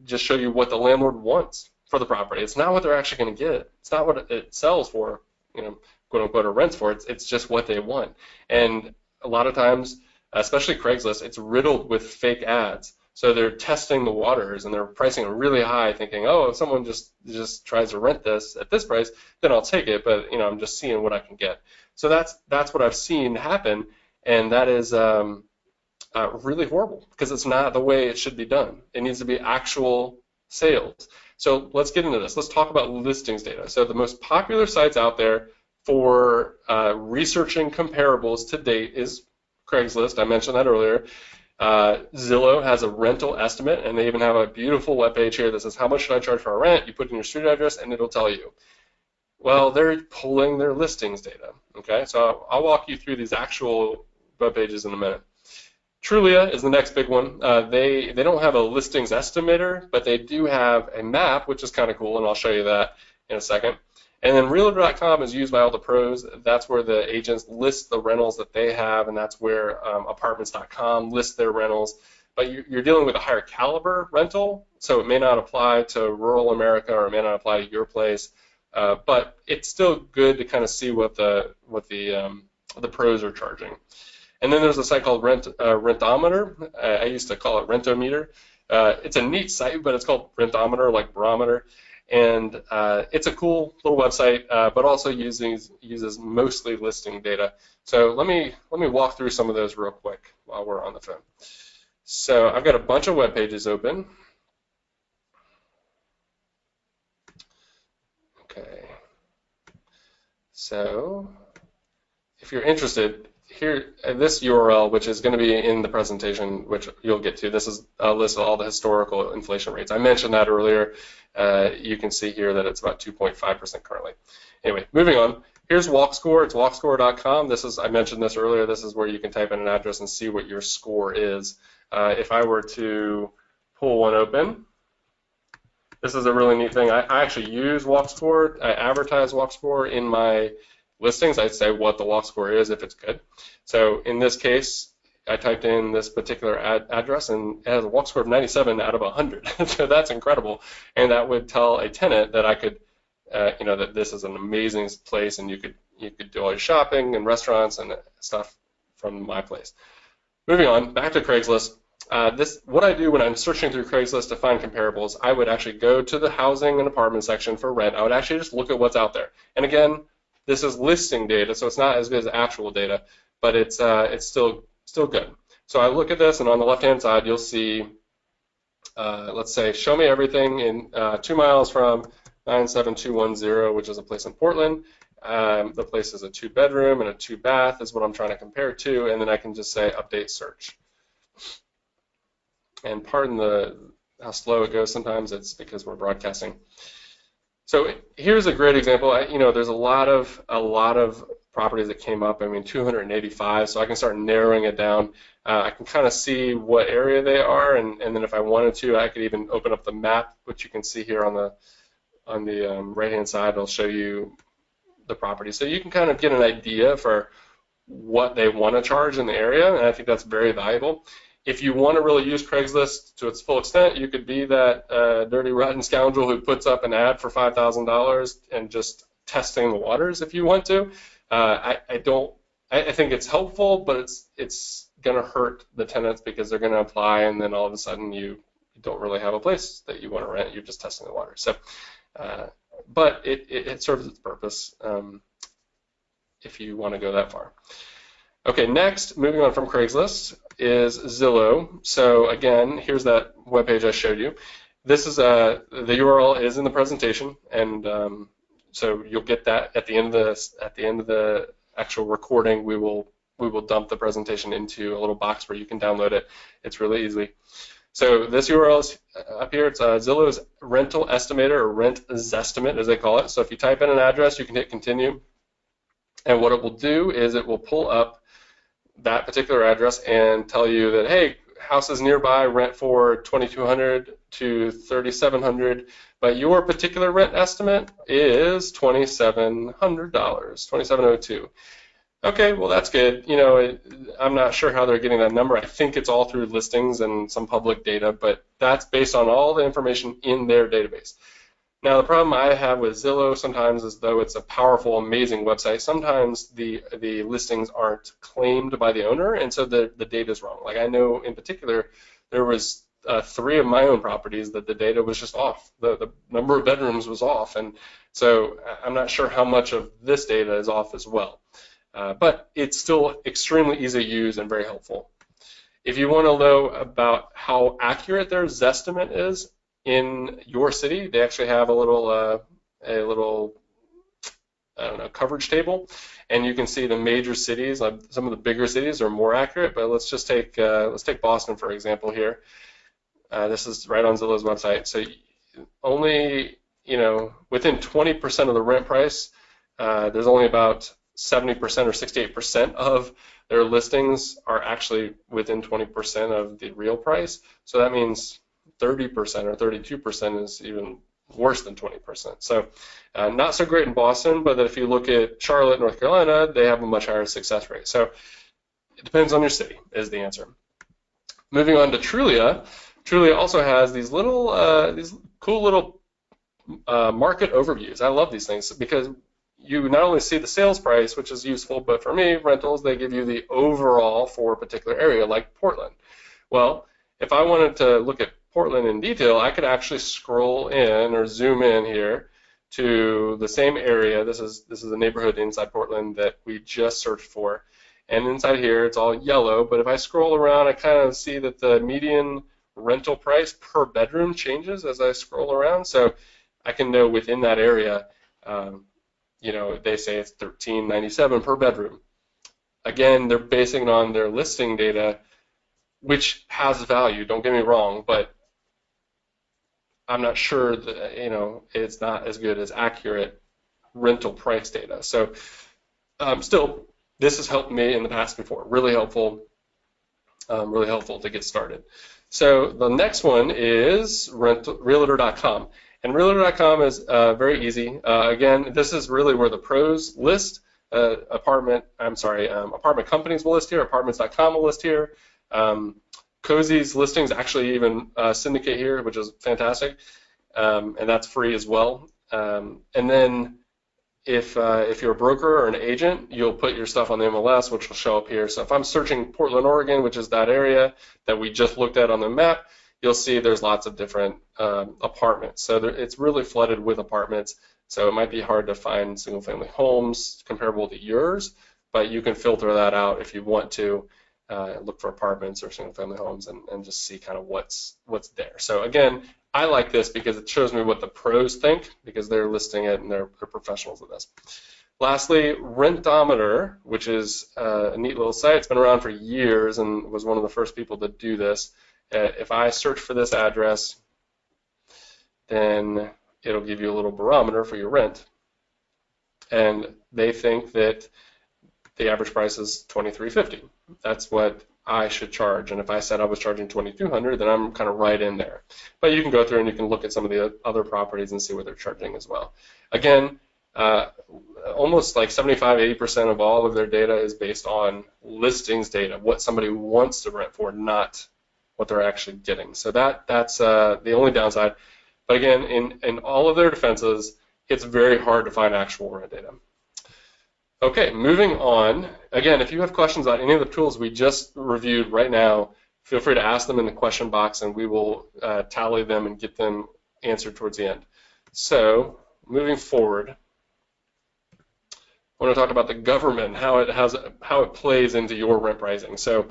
just show you what the landlord wants for the property. It's not what they're actually going to get. It's not what it sells for, quote unquote, or rents for. It's just what they want. And a lot of times, especially Craigslist, it's riddled with fake ads. So they're testing the waters and they're pricing it really high, thinking, oh, if someone just tries to rent this at this price, then I'll take it. But I'm just seeing what I can get. So that's what I've seen happen, and that is really horrible because it's not the way it should be done. It needs to be actual sales. So let's get into this. Let's talk about listings data. So the most popular sites out there for researching comparables to date is Craigslist. I mentioned that earlier. Zillow has a rental estimate, and they even have a beautiful webpage here that says, how much should I charge for a rent? You put in your street address, and it'll tell you. Well, they're pulling their listings data. Okay, so I'll walk you through these actual web pages in a minute. Trulia is the next big one. They don't have a listings estimator, but they do have a map, which is kind of cool, and I'll show you that in a second. And then Realtor.com is used by all the pros. That's where the agents list the rentals that they have, and that's where Apartments.com lists their rentals. But you're dealing with a higher caliber rental, so it may not apply to rural America, or it may not apply to your place. But it's still good to kind of see what the pros are charging. And then there's a site called Rentometer. I used to call it Rentometer. It's a neat site, but it's called Rentometer, like barometer. And it's a cool little website, but also uses mostly listing data. So let me walk through some of those real quick while we're on the phone. So I've got a bunch of web pages open. Okay. So if you're interested, here, this URL, which is going to be in the presentation, which you'll get to, this is a list of all the historical inflation rates. I mentioned that earlier. You can see here that it's about 2.5% currently. Anyway, moving on. Here's WalkScore. It's walkscore.com. I mentioned this earlier. This is where you can type in an address and see what your score is. If I were to pull one open, this is a really neat thing. I actually use WalkScore. I advertise WalkScore in my listings. I say what the walk score is if it's good. So in this case, I typed in this particular address, and it has a walk score of 97 out of 100. So that's incredible. And that would tell a tenant that I could that this is an amazing place and you could do all your shopping and restaurants and stuff from my place. Moving on, back to Craigslist. What I do when I'm searching through Craigslist to find comparables, I would actually go to the housing and apartment section for rent. I would actually just look at what's out there. And again, this is listing data, so it's not as good as actual data, but it's still good. So I look at this, and on the left-hand side, you'll see, let's say, show me everything in 2 miles from 97210, which is a place in Portland. The place is a 2-bedroom and a 2-bath is what I'm trying to compare to, and then I can just say update search. And pardon how slow it goes sometimes. It's because we're broadcasting. So here's a great example. There's a lot of properties that came up. I mean, 285. So I can start narrowing it down. I can kind of see what area they are, and then if I wanted to, I could even open up the map, which you can see here on the right-hand side. It'll show you the property, so you can kind of get an idea for what they want to charge in the area, and I think that's very valuable. If you want to really use Craigslist to its full extent, you could be that dirty, rotten scoundrel who puts up an ad for $5,000 and just testing the waters if you want to. I think it's helpful, but it's going to hurt the tenants because they're going to apply, and then all of a sudden you don't really have a place that you want to rent. You're just testing the waters. So, but it serves its purpose if you want to go that far. Okay, next, moving on from Craigslist, is Zillow. So again, here's that webpage I showed you. This is the URL is in the presentation, and so you'll get that at the end of the actual recording. We will dump the presentation into a little box where you can download it. It's really easy. So this URL is up here. It's Zillow's rental estimator, or rent zestimate as they call it. So if you type in an address, you can hit continue, and what it will do is it will pull up that particular address and tell you that, hey, houses nearby rent for $2,200 to $3,700, but your particular rent estimate is $2,700, $2,702. Okay, well that's good. I'm not sure how they're getting that number. I think it's all through listings and some public data, but that's based on all the information in their database. Now, the problem I have with Zillow sometimes is, though it's a powerful, amazing website, sometimes the listings aren't claimed by the owner, and so the data is wrong. Like I know in particular, there was 3 of my own properties that the data was just off. The number of bedrooms was off, and so I'm not sure how much of this data is off as well. But it's still extremely easy to use and very helpful. If you want to know about how accurate their Zestimate is in your city, they actually have a little coverage table, and you can see the major cities. Like some of the bigger cities are more accurate, but let's take Boston for example here. This is right on Zillow's website. So only within 20% of the rent price, there's only about 70% or 68% of their listings are actually within 20% of the real price. So that means 30% or 32% is even worse than 20%. So not so great in Boston, but if you look at Charlotte, North Carolina, they have a much higher success rate. So it depends on your city is the answer. Moving on to Trulia. Trulia also has these cool little market overviews. I love these things because you not only see the sales price, which is useful, but for me, rentals, they give you the overall for a particular area, like Portland. Well, if I wanted to look at Portland in detail, I could actually scroll in or zoom in here to the same area. This is a neighborhood inside Portland that we just searched for. And inside here, it's all yellow, but if I scroll around, I kind of see that the median rental price per bedroom changes as I scroll around. So I can know within that area, they say it's $13.97 per bedroom. Again, they're basing it on their listing data, which has value, don't get me wrong, but I'm not sure that, it's not as good as accurate rental price data. So still, this has helped me in the past before. Really helpful to get started. So the next one is Realtor.com. And Realtor.com is very easy. Again, this is really where the pros list. Apartment companies will list here. Apartments.com will list here. Cozy's listings actually even syndicate here, which is fantastic, and that's free as well. And then if you're a broker or an agent, you'll put your stuff on the MLS, which will show up here. So if I'm searching Portland, Oregon, which is that area that we just looked at on the map, you'll see there's lots of different apartments. So it's really flooded with apartments. So it might be hard to find single-family homes comparable to yours, but you can filter that out if you want to look for apartments or single-family homes and just see kind of what's there. So again, I like this because it shows me what the pros think because they're listing it and they're professionals at this. Lastly, Rentometer, which is a neat little site. It's been around for years and was one of the first people to do this. If I search for this address, then it'll give you a little barometer for your rent. And they think that the average price is $23.50. That's what I should charge. And if I said I was charging $2,200, then I'm kind of right in there. But you can go through and you can look at some of the other properties and see what they're charging as well. Again, almost like 75–80% of all of their data is based on listings data, what somebody wants to rent for, not what they're actually getting. So that's the only downside. But again, in all of their defenses, it's very hard to find actual rent data. Okay, moving on. Again, if you have questions on any of the tools we just reviewed right now, feel free to ask them in the question box and we will tally them and get them answered towards the end. So, moving forward, I want to talk about the government, how it plays into your rent pricing. So,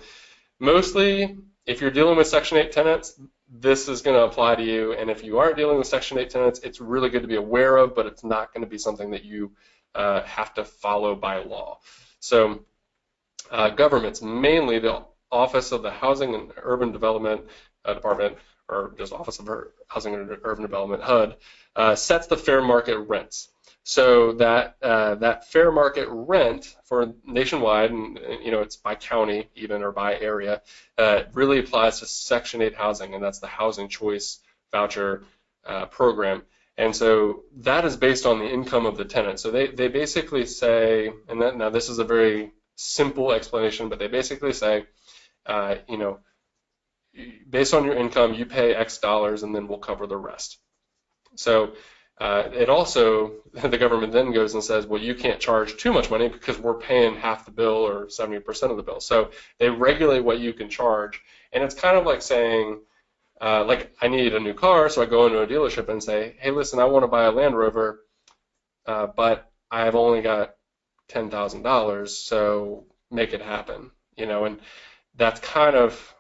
mostly, if you're dealing with Section 8 tenants, this is going to apply to you. And if you aren't dealing with Section 8 tenants, it's really good to be aware of, but it's not going to be something that you have to follow by law. So governments, mainly the Office of the Housing and Urban Development Department, or just Office of Housing and Urban Development, HUD, sets the fair market rents. So that fair market rent for nationwide, and it's by county even or by area, really applies to Section 8 housing, and that's the Housing Choice Voucher program. And so that is based on the income of the tenant. So they basically say, and now this is a very simple explanation, but they basically say, based on your income, you pay X dollars and then we'll cover the rest. So it also, the government then goes and says, well, you can't charge too much money because we're paying half the bill or 70% of the bill. So they regulate what you can charge. And it's kind of like saying, like I need a new car, so I go into a dealership and say, hey, listen, I want to buy a Land Rover, but I've only got $10,000, so make it happen, and that's kind of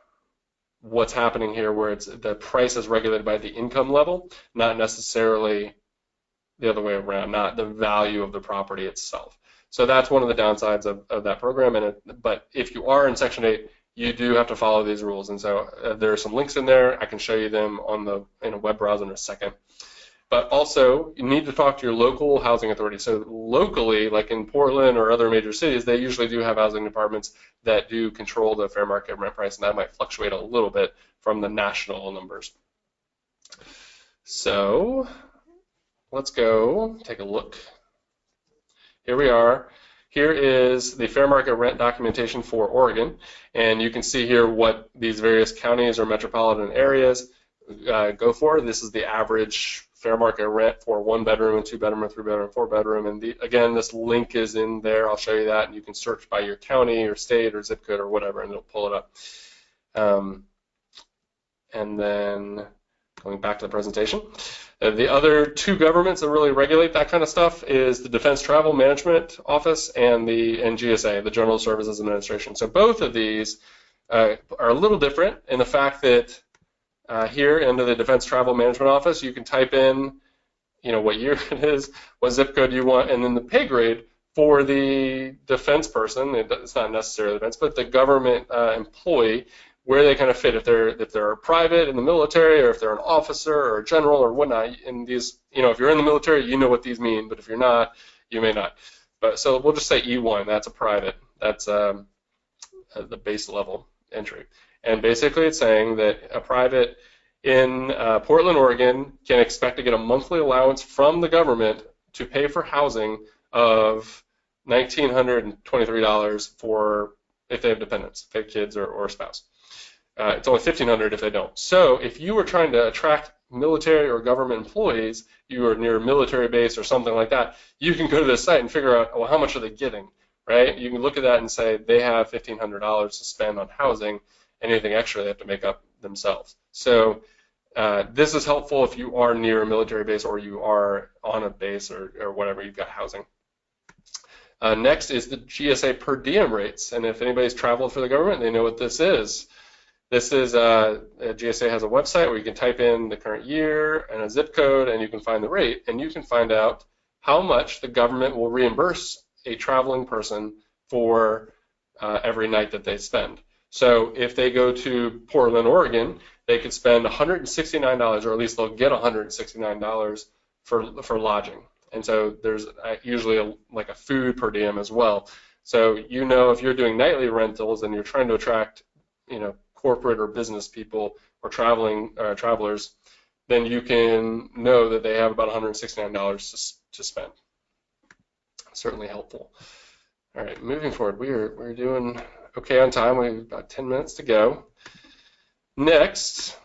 what's happening here, where the price is regulated by the income level, not necessarily the other way around, not the value of the property itself. So that's one of the downsides of that program. But if you are in Section 8, you do have to follow these rules, and so there are some links in there. I can show you them in a web browser in a second. But also, you need to talk to your local housing authority. So locally, like in Portland or other major cities, they usually do have housing departments that do control the fair market rent price, and that might fluctuate a little bit from the national numbers. So let's go take a look. Here we are. Here is the fair market rent documentation for Oregon, and you can see here what these various counties or metropolitan areas go for. This is the average fair market rent for 1 bedroom and 2 bedroom and 3 bedroom and 4 bedroom, and again, this link is in there. I'll show you that, and you can search by your county or state or zip code or whatever, and it'll pull it up. And then going back to the presentation, the other two governments that really regulate that kind of stuff is the Defense Travel Management Office and GSA, the General Services Administration. So both of these are a little different in the fact that here into the Defense Travel Management Office, you can type in, what year it is, what zip code you want, and then the pay grade for the defense person. It's not necessarily defense, but the government employee, where they kind of fit, if they're a private in the military, or if they're an officer or a general or whatnot. And these, if you're in the military, you know what these mean, but if you're not, you may not. But so we'll just say E1. That's a private. That's the base level entry. And basically, it's saying that a private in Portland, Oregon, can expect to get a monthly allowance from the government to pay for housing of $1,923 for if they have dependents, if they have kids or a spouse. It's only $1,500 if they don't. So if you were trying to attract military or government employees, you are near a military base or something like that, you can go to this site and figure out, well, how much are they getting, right? You can look at that and say they have $1,500 to spend on housing, anything extra they have to make up themselves. So this is helpful if you are near a military base or you are on a base or whatever, you've got housing. Next is the GSA per diem rates, and if anybody's traveled for the government, they know what this is. This is GSA has a website where you can type in the current year and a zip code, and you can find the rate, and you can find out how much the government will reimburse a traveling person for every night that they spend. So if they go to Portland, Oregon, they could spend $169, or at least they'll get $169 for lodging. And so there's usually like a food per diem as well. So you know if you're doing nightly rentals and you're trying to attract, corporate or business people or travelers, then you can know that they have about $169 to spend. Certainly helpful. All right, moving forward, we're doing okay on time. We have about 10 minutes to go. Next,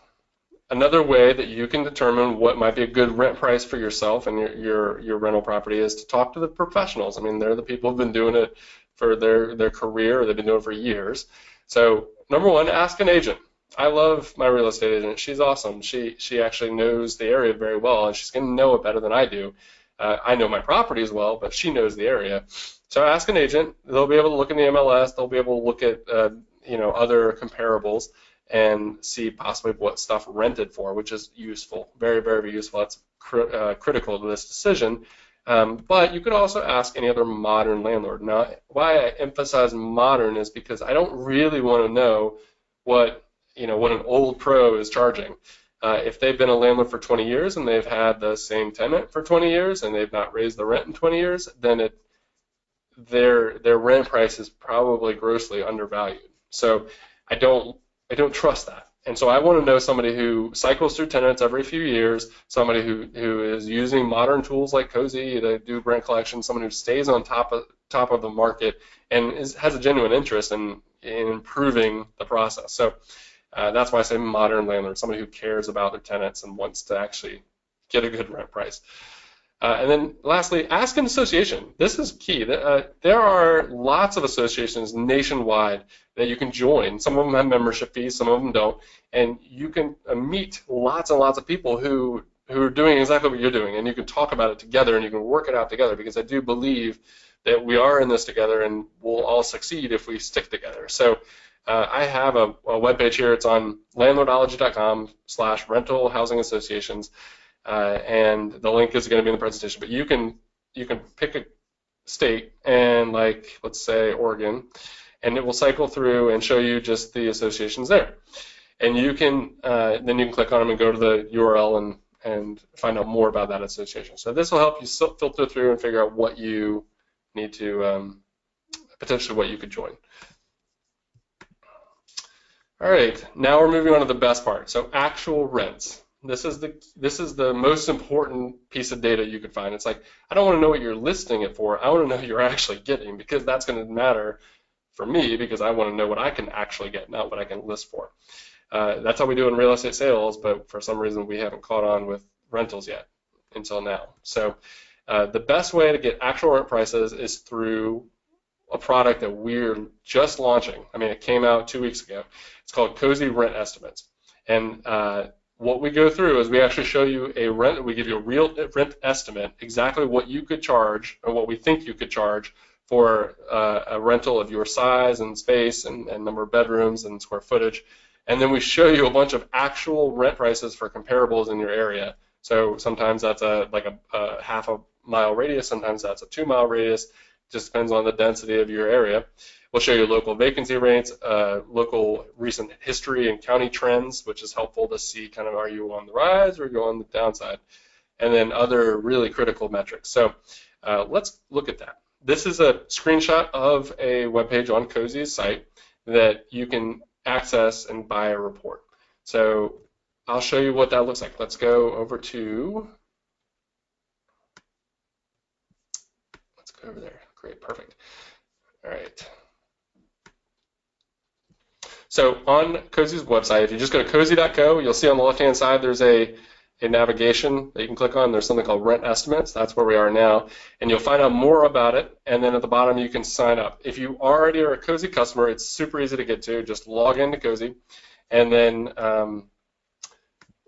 another way that you can determine what might be a good rent price for yourself and your rental property is to talk to the professionals. I mean, they're the people who've been doing it for their career, or they've been doing it for years. So number one, ask an agent. I love my real estate agent. She's awesome. She actually knows the area very well, and she's going to know it better than I do. I know my property as well, but she knows the area. So ask an agent. They'll be able to look in the MLS. They'll be able to look at other comparables and see possibly what stuff rented for, which is useful, very, very useful. That's critical to this decision. But you could also ask any other modern landlord. Now, why I emphasize modern is because I don't really want to know what an old pro is charging. If they've been a landlord for 20 years and they've had the same tenant for 20 years and they've not raised the rent in 20 years, then their rent price is probably grossly undervalued. So I don't trust that. And so I want to know somebody who cycles through tenants every few years, somebody who is using modern tools like Cozy to do rent collection, someone who stays on top of the market and has a genuine interest in improving the process. So that's why I say modern landlord, somebody who cares about their tenants and wants to actually get a good rent price. And then lastly, ask an association. This is key. There are lots of associations nationwide that you can join. Some of them have membership fees, some of them don't. And you can meet lots and lots of people who are doing exactly what you're doing. And you can talk about it together and you can work it out together, because I do believe that we are in this together and we'll all succeed if we stick together. So I have a webpage here. It's on landlordology.com/rental housing associations. And the link is going to be in the presentation, but you can pick a state, and let's say Oregon, and it will cycle through and show you just the associations there. And you can then you can click on them and go to the URL and find out more about that association. So this will help you filter through and figure out what you need to potentially what you could join. All right, now we're moving on to the best part. So actual rents. This is the most important piece of data you could find. It's like, I don't want to know what you're listing it for. I want to know what you're actually getting, because that's going to matter for me, because I want to know what I can actually get, not what I can list for. That's how we do in real estate sales, but for some reason we haven't caught on with rentals yet until now. So the best way to get actual rent prices is through a product that we're just launching. I mean, it came out 2 weeks ago. It's called Cozy Rent Estimates. And what we go through is we actually show you we give you a real rent estimate, exactly what you could charge, or what we think you could charge for a rental of your size and space and number of bedrooms and square footage. And then we show you a bunch of actual rent prices for comparables in your area. So sometimes that's like a half a mile radius, sometimes that's a 2 mile radius. Just depends on the density of your area. We'll show you local vacancy rates, local recent history and county trends, which is helpful to see kind of, are you on the rise or are you on the downside, and then other really critical metrics. So let's look at that. This is a screenshot of a webpage on Cozy's site that you can access and buy a report. So I'll show you what that looks like. Let's go over there. Great, perfect. All right. So on Cozy's website, if you just go to cozy.co, you'll see on the left-hand side there's a a navigation that you can click on. There's something called rent estimates. That's where we are now. And you'll find out more about it. And then at the bottom, you can sign up. If you already are a Cozy customer, it's super easy to get to. Just log into Cozy. And then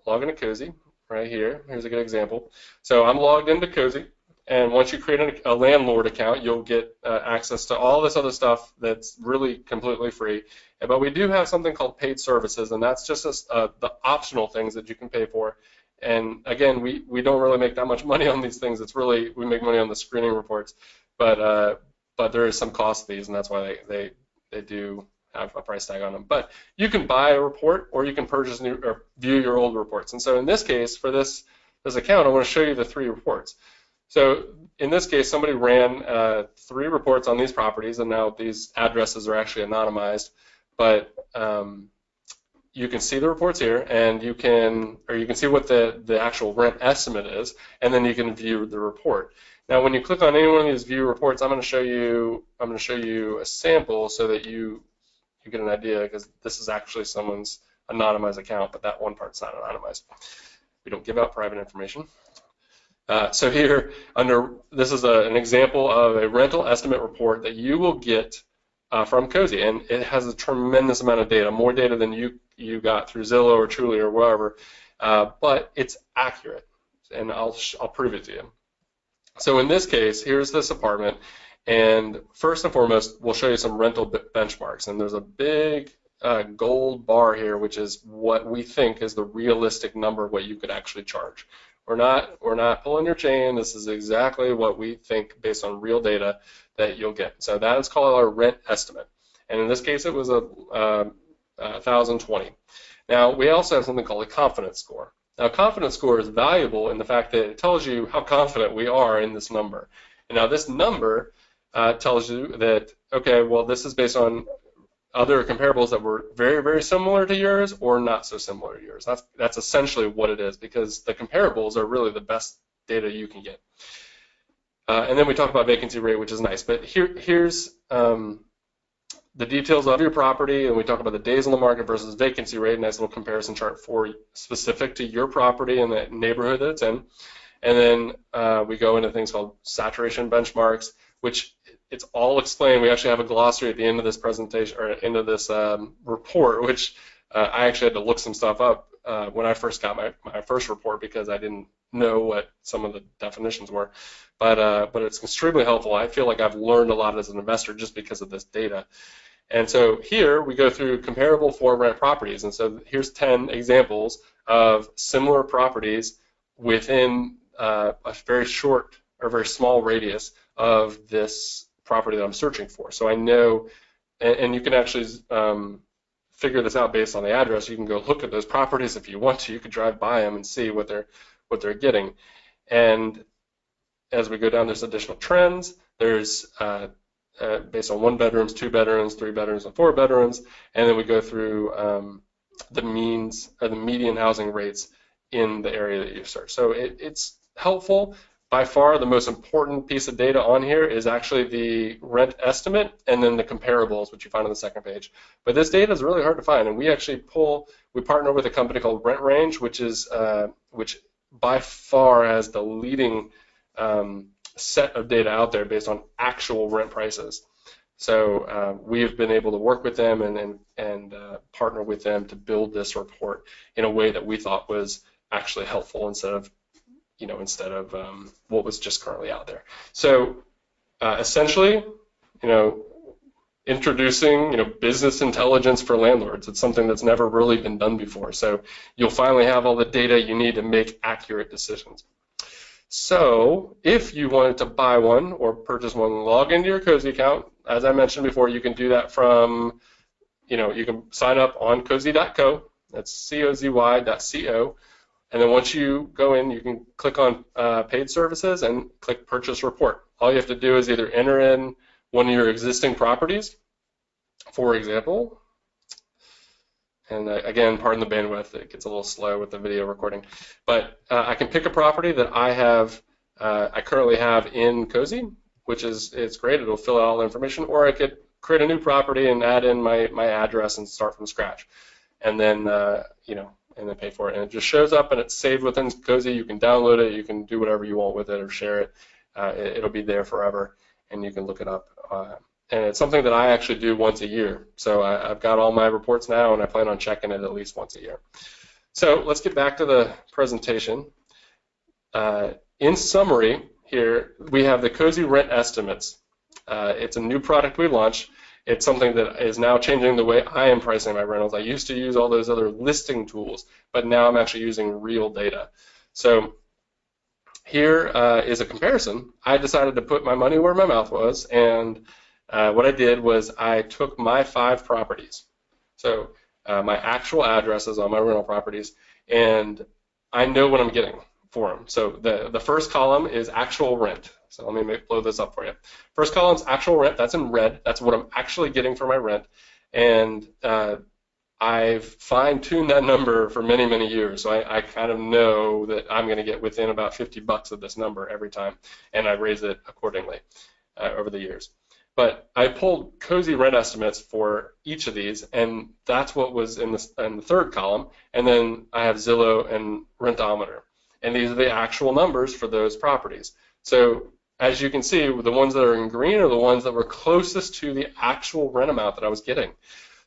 log into Cozy right here. Here's a good example. So I'm logged into Cozy. And once you create a landlord account, you'll get access to all this other stuff that's really completely free. But we do have something called paid services, and that's just the optional things that you can pay for. And again, we don't really make that much money on these things. It's really, we make money on the screening reports, but there is some cost to these, and that's why they do have a price tag on them. But you can buy a report, or you can purchase new or view your old reports. And so in this case, for this account, I want to show you the 3 reports. So in this case, somebody ran 3 reports on these properties, and now these addresses are actually anonymized. But you can see the reports here, and you can see what the actual rent estimate is, and then you can view the report. Now, when you click on any one of these view reports, I'm going to show you a sample so that you get an idea, because this is actually someone's anonymized account, but that one part's not anonymized. We don't give out private information. So here, this is an example of a rental estimate report that you will get from Cozy, and it has a tremendous amount of data, more data than you got through Zillow or Truly or wherever, but it's accurate, and I'll prove it to you. So in this case, here's this apartment, and first and foremost, we'll show you some rental benchmarks, and there's a big gold bar here, which is what we think is the realistic number of what you could actually charge. We're not pulling your chain. This is exactly what we think based on real data that you'll get. So that is called our rent estimate. And in this case, it was a 1,020. Now, we also have something called a confidence score. Now, a confidence score is valuable in the fact that it tells you how confident we are in this number. And now this number tells you that, okay, well, this is based on other comparables that were very, very similar to yours or not so similar to yours. That's essentially what it is, because the comparables are really the best data you can get. And then we talk about vacancy rate, which is nice. But here's the details of your property, and we talk about the days on the market versus vacancy rate, nice little comparison chart for specific to your property and the neighborhood that it's in. And then we go into things called saturation benchmarks, which it's all explained. We actually have a glossary at the end of this presentation, or end of this report, which I actually had to look some stuff up when I first got my first report, because I didn't know what some of the definitions were. But it's extremely helpful. I feel like I've learned a lot as an investor just because of this data. And so here we go through comparable for rent properties. And so here's 10 examples of similar properties within a very short or very small radius of this property that I'm searching for. So I know, and you can actually figure this out based on the address. You can go look at those properties if you want to. You could drive by them and see what they're getting. And as we go down, there's additional trends. There's based on 1 bedrooms, 2 bedrooms, 3 bedrooms, and 4 bedrooms, and then we go through the means or the median housing rates in the area that you search. So it's helpful. By far, the most important piece of data on here is actually the rent estimate and then the comparables, which you find on the second page. But this data is really hard to find, and we actually partner with a company called Rent Range, which by far has the leading set of data out there based on actual rent prices. So we've been able to work with them and partner with them to build this report in a way that we thought was actually helpful instead of what was just currently out there. So essentially, introducing, business intelligence for landlords. It's something that's never really been done before. So you'll finally have all the data you need to make accurate decisions. So if you wanted to buy one or purchase one, log into your Cozy account. As I mentioned before, you can do that from, you can sign up on cozy.co. That's cozy.co. And then once you go in, you can click on paid services and click purchase report. All you have to do is either enter in one of your existing properties, for example. And again, pardon the bandwidth, it gets a little slow with the video recording. But I can pick a property that I currently have in Cozy, which it's great. It'll fill out all the information. Or I could create a new property and add in my address and start from scratch. And then, and then pay for it. And it just shows up and it's saved within Cozy. You can download it, you can do whatever you want with it or share it. It'll be there forever, and you can look it up. And it's something that I actually do once a year. So I've got all my reports now, and I plan on checking it at least once a year. So let's get back to the presentation. In summary, here we have the Cozy Rent Estimates. It's a new product we launched. It's something that is now changing the way I am pricing my rentals. I used to use all those other listing tools, but now I'm actually using real data. So here is a comparison. I decided to put my money where my mouth was, and what I did was I took my 5 properties, so my actual addresses on my rental properties, and I know what I'm getting for them. So the first column is actual rent. So let me blow this up for you. First column is actual rent. That's in red. That's what I'm actually getting for my rent. And I've fine-tuned that number for many, many years. So I kind of know that I'm going to get within about $50 of this number every time, and I raise it accordingly over the years. But I pulled Cozy rent estimates for each of these, and that's what was in the third column. And then I have Zillow and Rentometer. And these are the actual numbers for those properties. So as you can see, the ones that are in green are the ones that were closest to the actual rent amount that I was getting.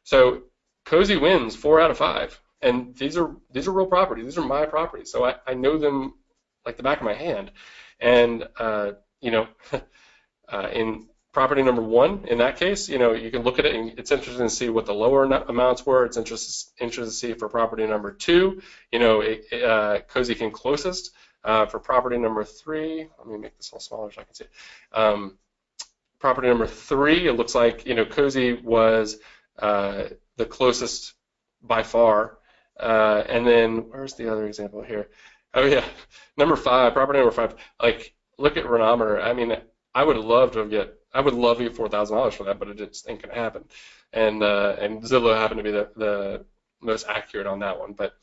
So Cozy wins 4 out of 5, and these are real properties. These are my properties, so I know them like the back of my hand. And in property number 1, in that case, you can look at it, and it's interesting to see what the lower amounts were. It's interesting to see for property number 2. Cozy came closest. For property number 3, let me make this a little smaller so I can see it. Property number 3, it looks like Cozy was the closest by far. And then where's the other example here? Oh yeah, property number 5. Like, look at Rentometer. I mean, I would love to get $4,000 for that, but it just ain't gonna happen. And Zillow happened to be the most accurate on that one, but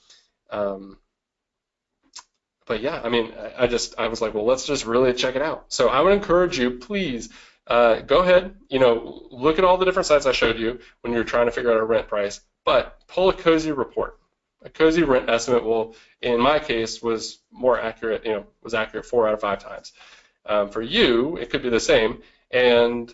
yeah, I mean, I was like, well, let's just really check it out. So I would encourage you, please, go ahead, look at all the different sites I showed you when you're trying to figure out a rent price, but pull a Cozy report. A Cozy rent estimate will, in my case, was more accurate, was accurate 4 out of 5 times. For you, it could be the same, and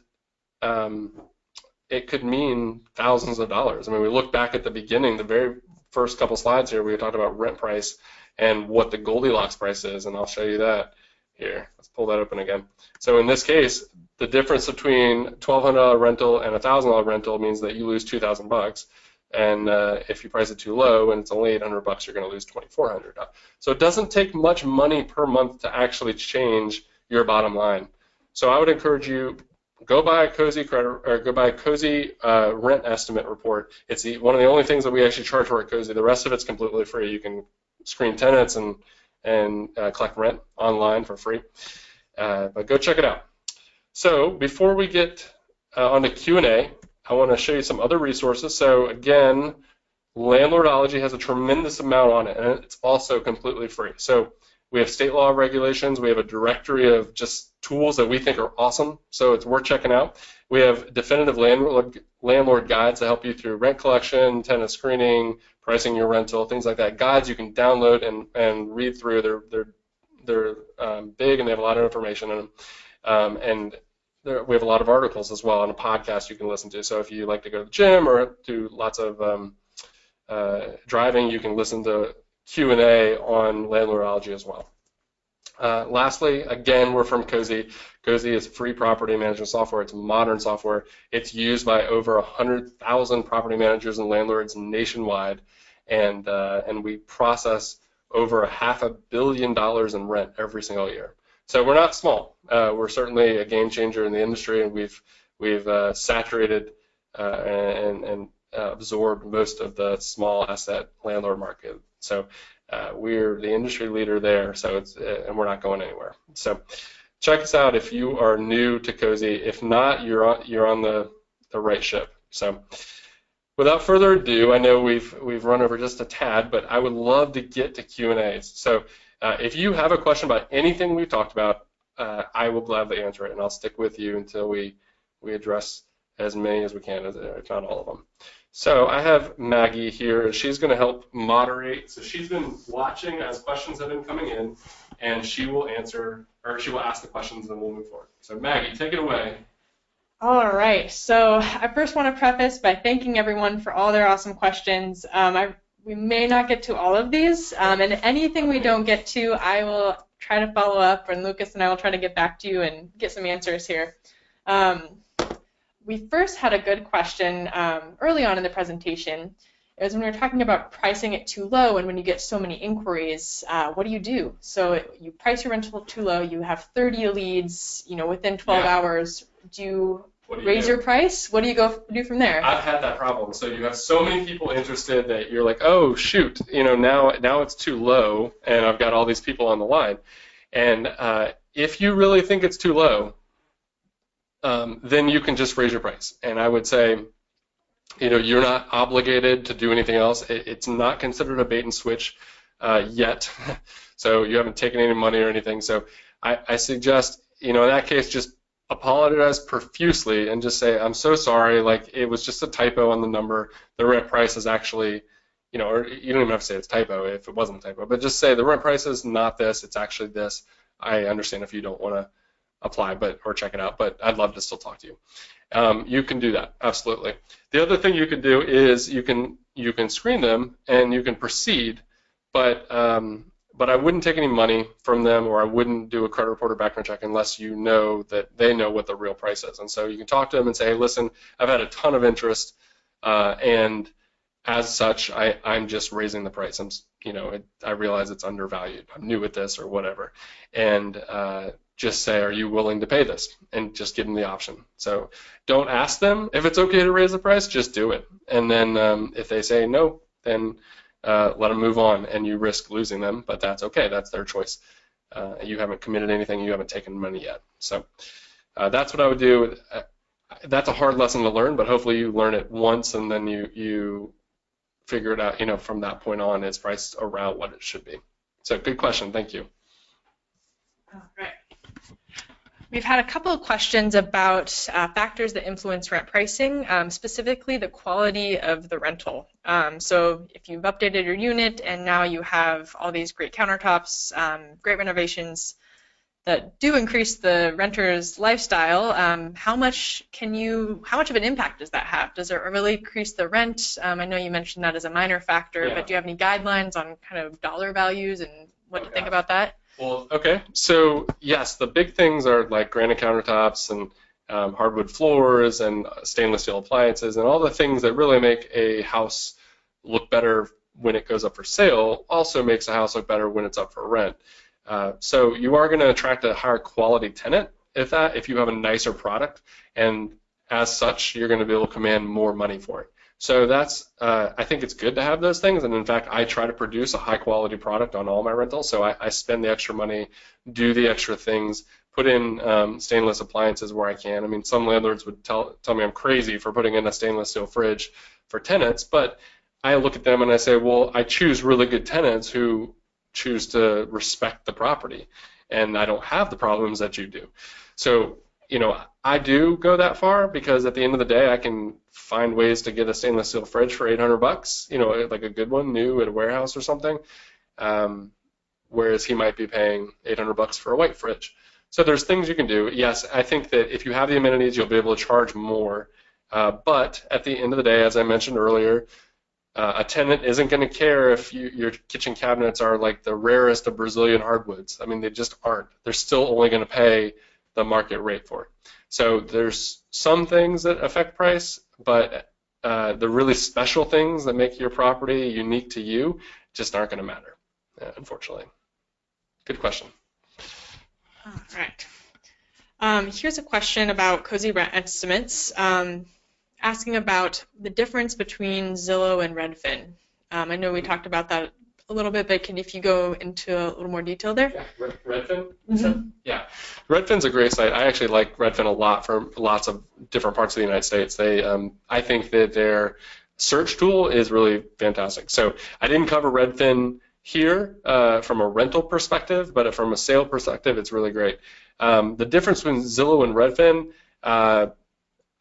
it could mean thousands of dollars. I mean, we look back at the beginning, the very first couple slides here, we talked about rent price and what the Goldilocks price is, and I'll show you that here. Let's pull that open again. So in this case, the difference between $1,200 rental and $1,000 rental means that you lose $2,000, and if you price it too low and it's only $800, you're going to lose $2,400. So it doesn't take much money per month to actually change your bottom line. So I would encourage you, go buy a Cozy rent estimate report. It's one of the only things that we actually charge for at Cozy. The rest of it's completely free. You can screen tenants and collect rent online for free. But go check it out. So before we get on to Q&A, I want to show you some other resources. So again, Landlordology has a tremendous amount on it, and it's also completely free. So we have state law regulations. We have a directory of just tools that we think are awesome, so it's worth checking out. We have definitive landlord guides to help you through rent collection, tenant screening, pricing your rental, things like that. Guides you can download and read through. They're big, and they have a lot of information in them. We have a lot of articles as well, and a podcast you can listen to. So if you like to go to the gym or do lots of driving, you can listen to Q&A on Landlordology as well. Lastly, again, we're from Cozy. Cozy is free property management software. It's modern software. It's used by over 100,000 property managers and landlords nationwide, and we process over $500 million in rent every single year. So we're not small. We're certainly a game changer in the industry, and we've saturated and absorbed most of the small asset landlord market. So we're the industry leader there. So and we're not going anywhere. So check us out if you are new to Cozy. If not, you're on the right ship. So without further ado, I know we've run over just a tad, but I would love to get to Q&As. So if you have a question about anything we've talked about, I will gladly answer it, and I'll stick with you until we address as many as we can, if not all of them. So I have Maggie here. She's going to help moderate. So she's been watching as questions have been coming in, and she will answer, or she will ask the questions, and then we'll move forward. So Maggie, take it away. All right. So I first want to preface by thanking everyone for all their awesome questions. We may not get to all of these, and anything we don't get to, I will try to follow up, and Lucas and I will try to get back to you and get some answers here. We first had a good question early on in the presentation. It was when we were talking about pricing it too low, and when you get so many inquiries, what do you do? So you price your rental too low, you have 30 leads, within 12 hours. Do you raise your price? What do you do from there? I've had that problem. So you have so many people interested that you're like, oh shoot, now it's too low, and I've got all these people on the line. And if you really think it's too low, then you can just raise your price. And I would say, you're not obligated to do anything else. It's not considered a bait and switch yet. So you haven't taken any money or anything. So I suggest, in that case, just apologize profusely and just say, I'm so sorry, like it was just a typo on the number. The rent price is actually, or you don't even have to say it's typo if it wasn't a typo, but just say the rent price is not this, it's actually this. I understand if you don't want to apply or check it out, but I'd love to still talk to you. You can do that, absolutely. The other thing you can do is you can screen them and you can proceed, but I wouldn't take any money from them, or I wouldn't do a credit report or background check unless you know that they know what the real price is. And so you can talk to them and say, hey, listen, I've had a ton of interest, and as such, I'm just raising the price. I realize it's undervalued. I'm new at this or whatever. And just say, are you willing to pay this? And just give them the option. So don't ask them if it's okay to raise the price, just do it. And then if they say no, then let them move on, and you risk losing them, but that's okay. That's their choice. You haven't committed anything. You haven't taken money yet. So that's what I would do. That's a hard lesson to learn, but hopefully you learn it once, and then you figure it out. From that point on, it's priced around what it should be. So good question. Thank you. All right. We've had a couple of questions about factors that influence rent pricing, specifically the quality of the rental. So if you've updated your unit and now you have all these great countertops, great renovations that do increase the renter's lifestyle, how much of an impact does that have? Does it really increase the rent? I know you mentioned that as a minor factor, but do you have any guidelines on kind of dollar values and what to think about that? Well, okay. So yes, the big things are like granite countertops and hardwood floors and stainless steel appliances and all the things that really make a house look better when it goes up for sale also makes a house look better when it's up for rent. So you are going to attract a higher quality tenant if you have a nicer product, and as such, you're going to be able to command more money for it. So that's, I think it's good to have those things, and in fact, I try to produce a high quality product on all my rentals, so I spend the extra money, do the extra things, put in stainless appliances where I can. I mean, some landlords would tell me I'm crazy for putting in a stainless steel fridge for tenants, but I look at them and I say, well, I choose really good tenants who choose to respect the property, and I don't have the problems that you do. So, I do go that far because at the end of the day, I can find ways to get a stainless steel fridge for $800, like a good one, new at a warehouse or something, whereas he might be paying $800 for a white fridge. So there's things you can do. Yes, I think that if you have the amenities, you'll be able to charge more, but at the end of the day, as I mentioned earlier, a tenant isn't going to care if your kitchen cabinets are like the rarest of Brazilian hardwoods. I mean, they just aren't. They're still only going to pay the market rate for it. So there's some things that affect price, but the really special things that make your property unique to you just aren't going to matter, unfortunately. Good question. All right. Here's a question about cozy rent estimates, asking about the difference between Zillow and Redfin. I know we talked about that a little bit, but if you go into a little more detail there? Yeah, Redfin? Mm-hmm. Yeah, Redfin's a great site. I actually like Redfin a lot for lots of different parts of the United States. I think that their search tool is really fantastic. So I didn't cover Redfin here from a rental perspective, but from a sale perspective, it's really great. The difference between Zillow and Redfin,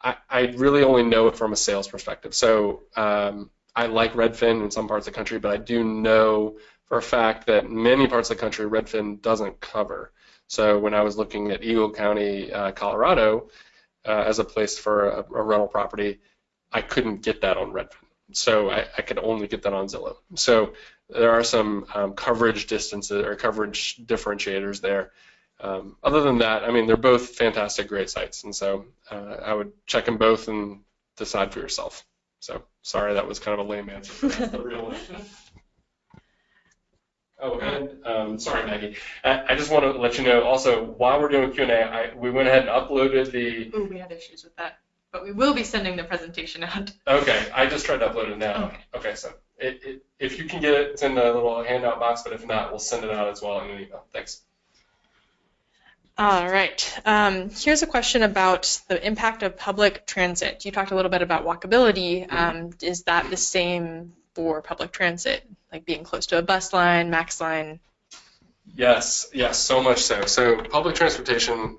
I really only know it from a sales perspective. So I like Redfin in some parts of the country, but I do know for a fact that many parts of the country Redfin doesn't cover. So when I was looking at Eagle County, Colorado, as a place for a rental property, I couldn't get that on Redfin. So I could only get that on Zillow. So there are some coverage distances or coverage differentiators there. Other than that, I mean, they're both fantastic, great sites, and so I would check them both and decide for yourself. So sorry, that was kind of a lame answer. That's the real one. Oh, and sorry, Maggie. I just want to let you know also, while we're doing Q&A, we went ahead and uploaded the... Ooh, we had issues with that. But we will be sending the presentation out. Okay, I just tried to upload it now. Okay, so if you can get it, it's in the little handout box, but if not, we'll send it out as well in an email. Thanks. All right. Here's a question about the impact of public transit. You talked a little bit about walkability. Is that the same for public transit, like being close to a bus line, max line? Yes, so much so. So public transportation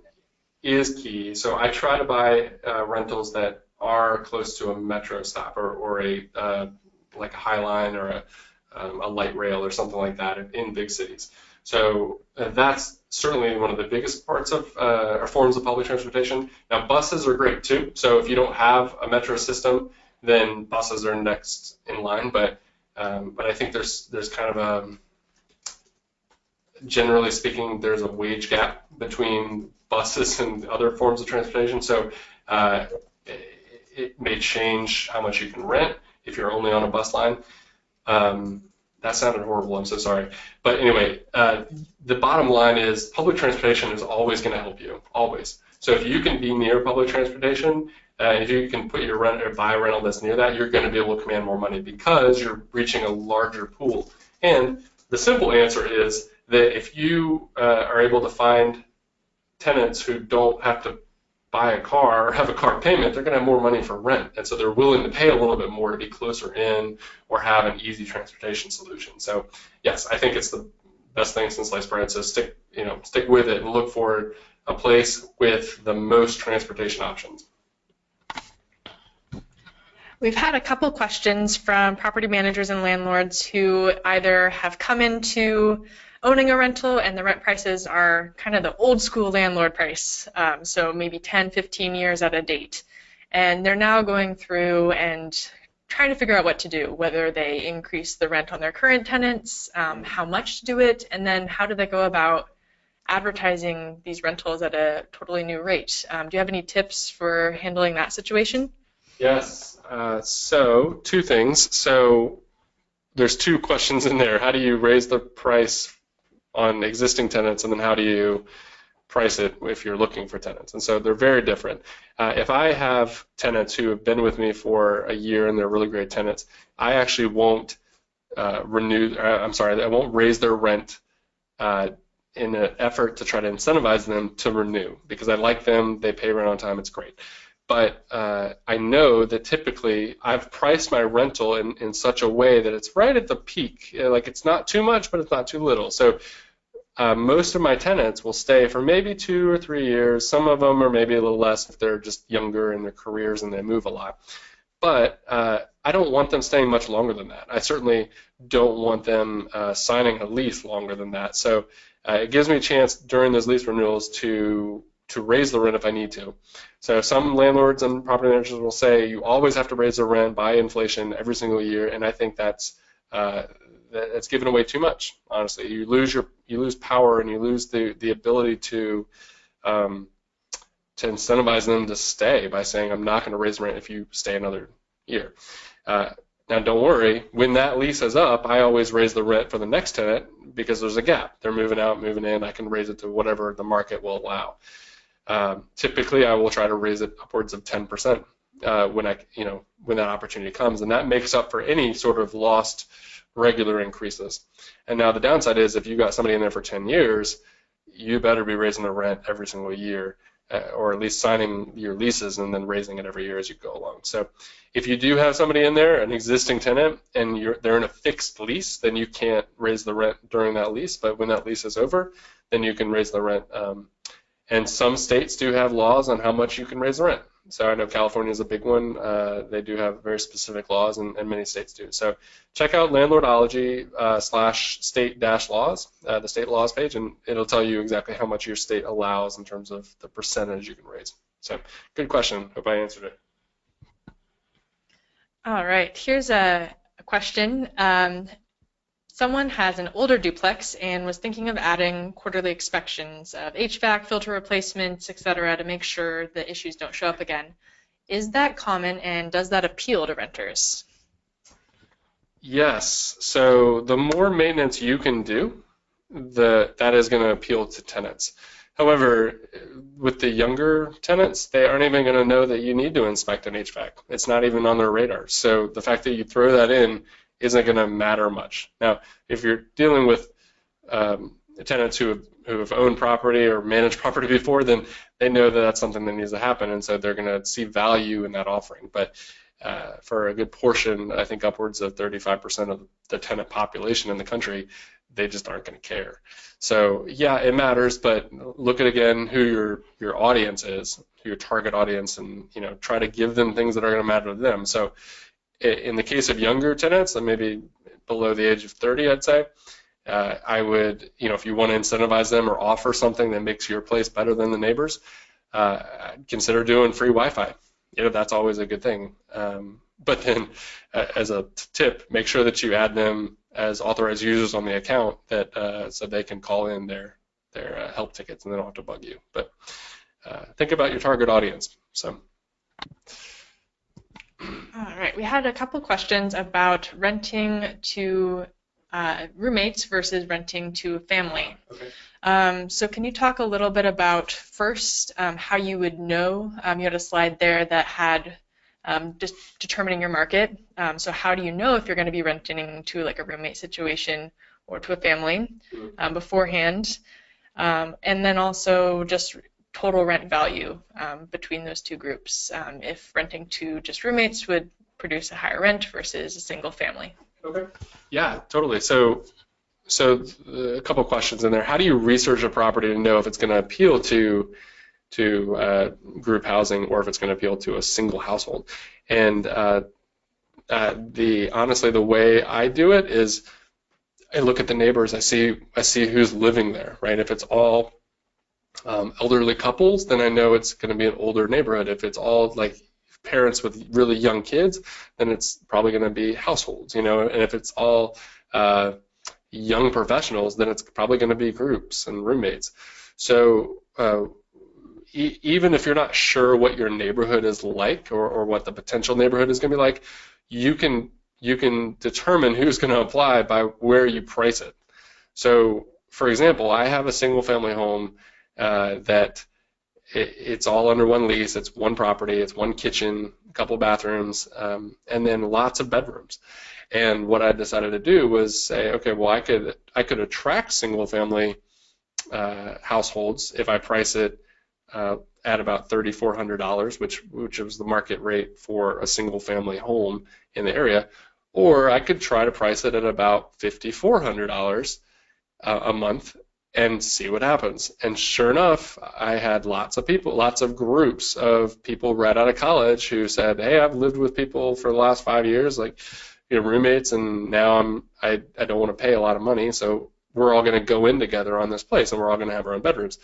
is key. So I try to buy rentals that are close to a metro stop or a like a High Line or a light rail or something like that in big cities. So that's certainly one of the biggest parts of or forms of public transportation. Now buses are great too. So if you don't have a metro system, then buses are next in line. But I think there's kind of a, generally speaking, there's a wage gap between buses and other forms of transportation. So it may change how much you can rent if you're only on a bus line. That sounded horrible, I'm so sorry. But anyway, the bottom line is public transportation is always going to help you, always. So if you can be near public transportation, if you can put your rent or buy a rental that's near that, you're going to be able to command more money because you're reaching a larger pool. And the simple answer is that if you are able to find tenants who don't have to buy a car or have a car payment, they're going to have more money for rent. And so they're willing to pay a little bit more to be closer in or have an easy transportation solution. So yes, I think it's the best thing since sliced bread. So stick with it and look for a place with the most transportation options. We've had a couple questions from property managers and landlords who either have come into owning a rental and the rent prices are kind of the old school landlord price, so maybe 10, 15 years out of date. And they're now going through and trying to figure out what to do, whether they increase the rent on their current tenants, how much to do it, and then how do they go about advertising these rentals at a totally new rate. Do you have any tips for handling that situation? Yes, so two things. So there's two questions in there. How do you raise the price on existing tenants, and then how do you price it if you're looking for tenants? And so they're very different. If I have tenants who have been with me for a year and they're really great tenants, I actually won't I won't raise their rent in an effort to try to incentivize them to renew, because I like them, they pay rent on time, it's great. But I know that typically I've priced my rental in such a way that it's right at the peak. Like it's not too much, but it's not too little. So most of my tenants will stay for maybe 2 or 3 years. Some of them are maybe a little less if they're just younger in their careers and they move a lot. But I don't want them staying much longer than that. I certainly don't want them signing a lease longer than that. So it gives me a chance during those lease renewals to raise the rent if I need to. So some landlords and property managers will say you always have to raise the rent by inflation every single year, and I think that's giving away too much. Honestly, you lose power and you lose the ability to incentivize them to stay by saying I'm not going to raise the rent if you stay another year. Now don't worry, when that lease is up, I always raise the rent for the next tenant because there's a gap. They're moving out, moving in. I can raise it to whatever the market will allow. Typically, I will try to raise it upwards of 10% when that opportunity comes, and that makes up for any sort of lost regular increases. And now the downside is if you got somebody in there for 10 years, you better be raising the rent every single year, or at least signing your leases and then raising it every year as you go along. So if you do have somebody in there, an existing tenant, and they're in a fixed lease, then you can't raise the rent during that lease. But when that lease is over, then you can raise the rent. And some states do have laws on how much you can raise the rent. So I know California is a big one. They do have very specific laws, and many states do. So check out landlordology / state-laws, the state laws page, and it'll tell you exactly how much your state allows in terms of the percentage you can raise. So good question. Hope I answered it. All right, here's a question. Someone has an older duplex and was thinking of adding quarterly inspections of HVAC, filter replacements, etc., to make sure the issues don't show up again. Is that common, and does that appeal to renters? Yes. So the more maintenance you can do, that is going to appeal to tenants. However, with the younger tenants, they aren't even going to know that you need to inspect an HVAC. It's not even on their radar. So the fact that you throw that in isn't going to matter much. Now, if you're dealing with tenants who have owned property or managed property before, then they know that that's something that needs to happen, and so they're going to see value in that offering. But for a good portion, I think upwards of 35% of the tenant population in the country, they just aren't going to care. So yeah, it matters, but look at again who your audience is, who your target audience, and try to give them things that are going to matter to them. So in the case of younger tenants, maybe below the age of 30, I'd say, I would, if you want to incentivize them or offer something that makes your place better than the neighbors, consider doing free Wi-Fi. That's always a good thing. But then, as a tip, make sure that you add them as authorized users on the account, that so they can call in their help tickets and they don't have to bug you. But think about your target audience. So. All right, we had a couple questions about renting to roommates versus renting to family. Okay. So can you talk a little bit about first how you would know? You had a slide there that had just determining your market. So how do you know if you're going to be renting to like a roommate situation or to a family beforehand? And then also just total rent value between those two groups, if renting to just roommates would produce a higher rent versus a single family. Okay. Yeah, totally. So a couple questions in there. How do you research a property to know if it's going to appeal to group housing or if it's going to appeal to a single household? And honestly, the way I do it is I look at the neighbors. I see who's living there, right? If it's all elderly couples, then I know it's going to be an older neighborhood. If it's all like parents with really young kids, then it's probably going to be households, And if it's all young professionals, then it's probably going to be groups and roommates. So even if you're not sure what your neighborhood is like or what the potential neighborhood is going to be like, you can determine who's going to apply by where you price it. So, for example, I have a single-family home that it's all under one lease. It's one property. It's one kitchen, a couple bathrooms, and then lots of bedrooms. And what I decided to do was say, okay, well, I could attract single-family households if I price it at about $3,400, which was the market rate for a single-family home in the area, or I could try to price it at about $5,400 a month and see what happens. And sure enough, I had lots of groups of people right out of college who said, hey, I've lived with people for the last 5 years, like roommates, and now I don't want to pay a lot of money, so we're all going to go in together on this place, and we're all going to have our own bedrooms.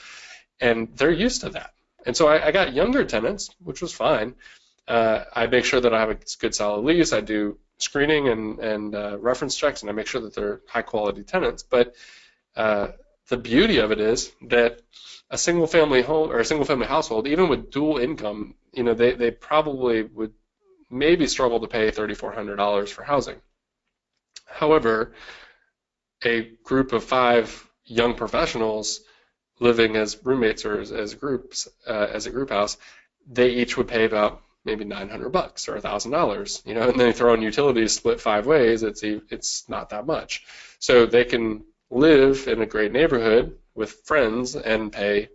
And they're used to that. And so I got younger tenants, which was fine. I make sure that I have a good solid lease. I do screening and reference checks, and I make sure that they're high-quality tenants. But the beauty of it is that a single-family home or a single-family household, even with dual income, they probably would maybe struggle to pay $3,400 for housing. However, a group of 5 young professionals living as roommates or as groups, as a group house, they each would pay about maybe $900 or $1,000, and then they throw in utilities split 5 ways. It's not that much, so they can live in a great neighborhood with friends and pay,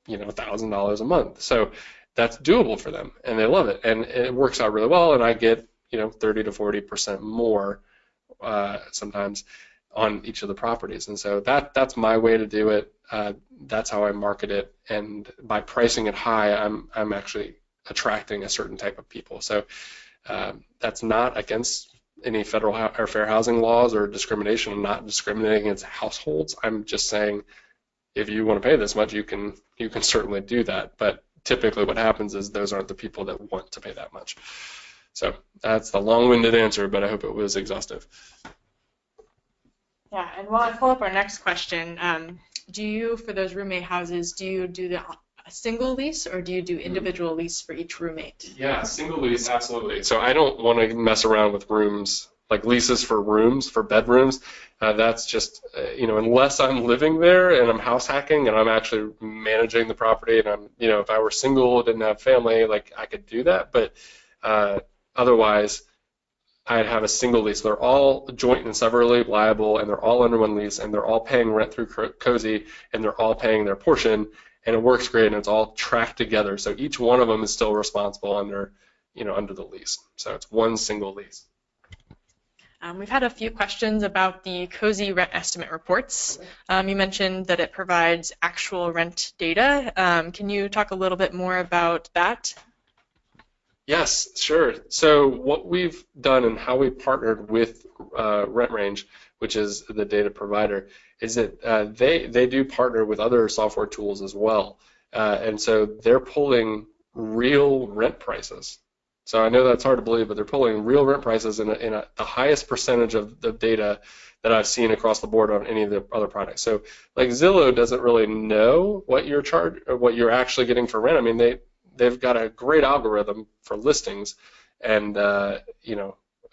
$1,000 a month. So that's doable for them, and they love it, and it works out really well. And I get 30 to 40% more sometimes on each of the properties, and so that's my way to do it. That's how I market it, and by pricing it high, I'm actually attracting a certain type of people. So that's not against any federal or fair housing laws or discrimination. I'm not discriminating against households. I'm just saying if you want to pay this much, you can certainly do that. But typically what happens is those aren't the people that want to pay that much. So that's the long-winded answer, but I hope it was exhaustive. Yeah, and while I pull up our next question, do you, for those roommate houses, do you do the single lease or do you do individual lease for each roommate? Yeah, single lease, absolutely. So I don't want to mess around with rooms, like leases for rooms, for bedrooms. That's just, unless I'm living there and I'm house hacking and I'm actually managing the property and I'm, if I were single, didn't have family, like I could do that. But otherwise, I'd have a single lease. They're all joint and severally liable, and they're all under one lease, and they're all paying rent through Cozy, and they're all paying their portion, and it works great, and it's all tracked together. So each one of them is still responsible under the lease. So it's one single lease. We've had a few questions about the Cozy rent estimate reports. You mentioned that it provides actual rent data. Can you talk a little bit more about that? Yes, sure. So what we've done and how we partnered with RentRange, which is the data provider, is that they do partner with other software tools as well. And so they're pulling real rent prices. So I know that's hard to believe, but they're pulling real rent prices in the highest percentage of the data that I've seen across the board on any of the other products. So like Zillow doesn't really know what you're what you're actually getting for rent. I mean, they've got a great algorithm for listings, and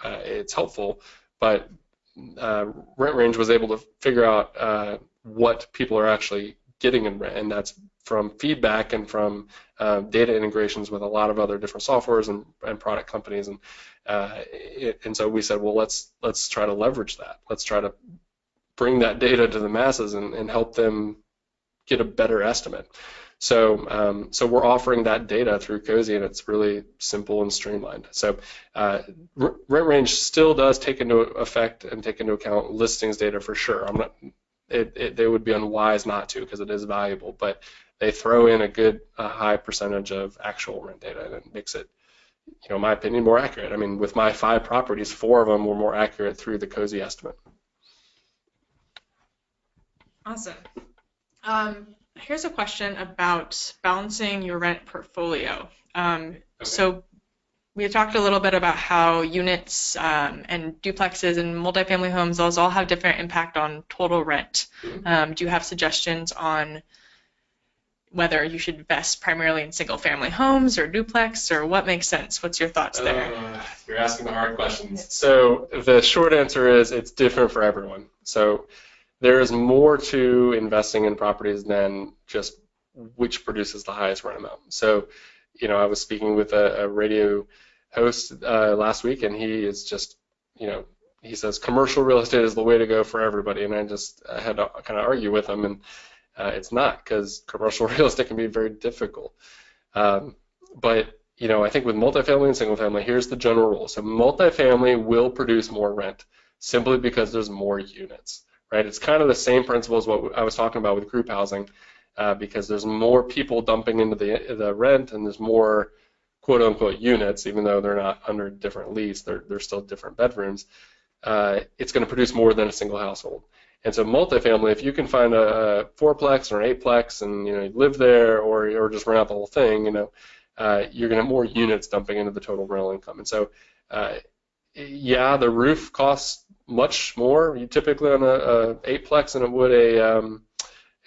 it's helpful. But RentRange was able to figure out what people are actually getting in rent, and that's from feedback and from data integrations with a lot of other different softwares and product companies. And so we said, well, let's try to leverage that. Let's try to bring that data to the masses and help them get a better estimate. So we're offering that data through Cozy, and it's really simple and streamlined. So RentRange still does take into effect and take into account listings data for sure. They would be unwise not to, because it is valuable, but they throw in a good high percentage of actual rent data, and it makes it, in my opinion, more accurate. I mean, with my 5 properties, 4 of them were more accurate through the Cozy estimate. Awesome. Here's a question about balancing your rent portfolio. Okay. So we had talked a little bit about how units and duplexes and multifamily homes, those all have different impact on total rent. Mm-hmm. Do you have suggestions on whether you should invest primarily in single-family homes or duplex, or what makes sense? What's your thoughts there? You're asking the hard questions. So the short answer is it's different for everyone. So there is more to investing in properties than just which produces the highest rent amount. So, I was speaking with a radio host last week, and he is just, he says commercial real estate is the way to go for everybody. And I had to kind of argue with him, and it's not, because commercial real estate can be very difficult. But, I think with multifamily and single family, here's the general rule. So multifamily will produce more rent simply because there's more units. Right? It's kind of the same principle as what I was talking about with group housing, because there's more people dumping into the rent, and there's more quote-unquote units, even though they're not under different lease, they're still different bedrooms. It's going to produce more than a single household. And so multifamily, if you can find a 4-plex or an 8-plex and you live there, or just rent out the whole thing, you're going to have more units dumping into the total rental income. And so, yeah, the roof costs much more typically on a 8-plex than it would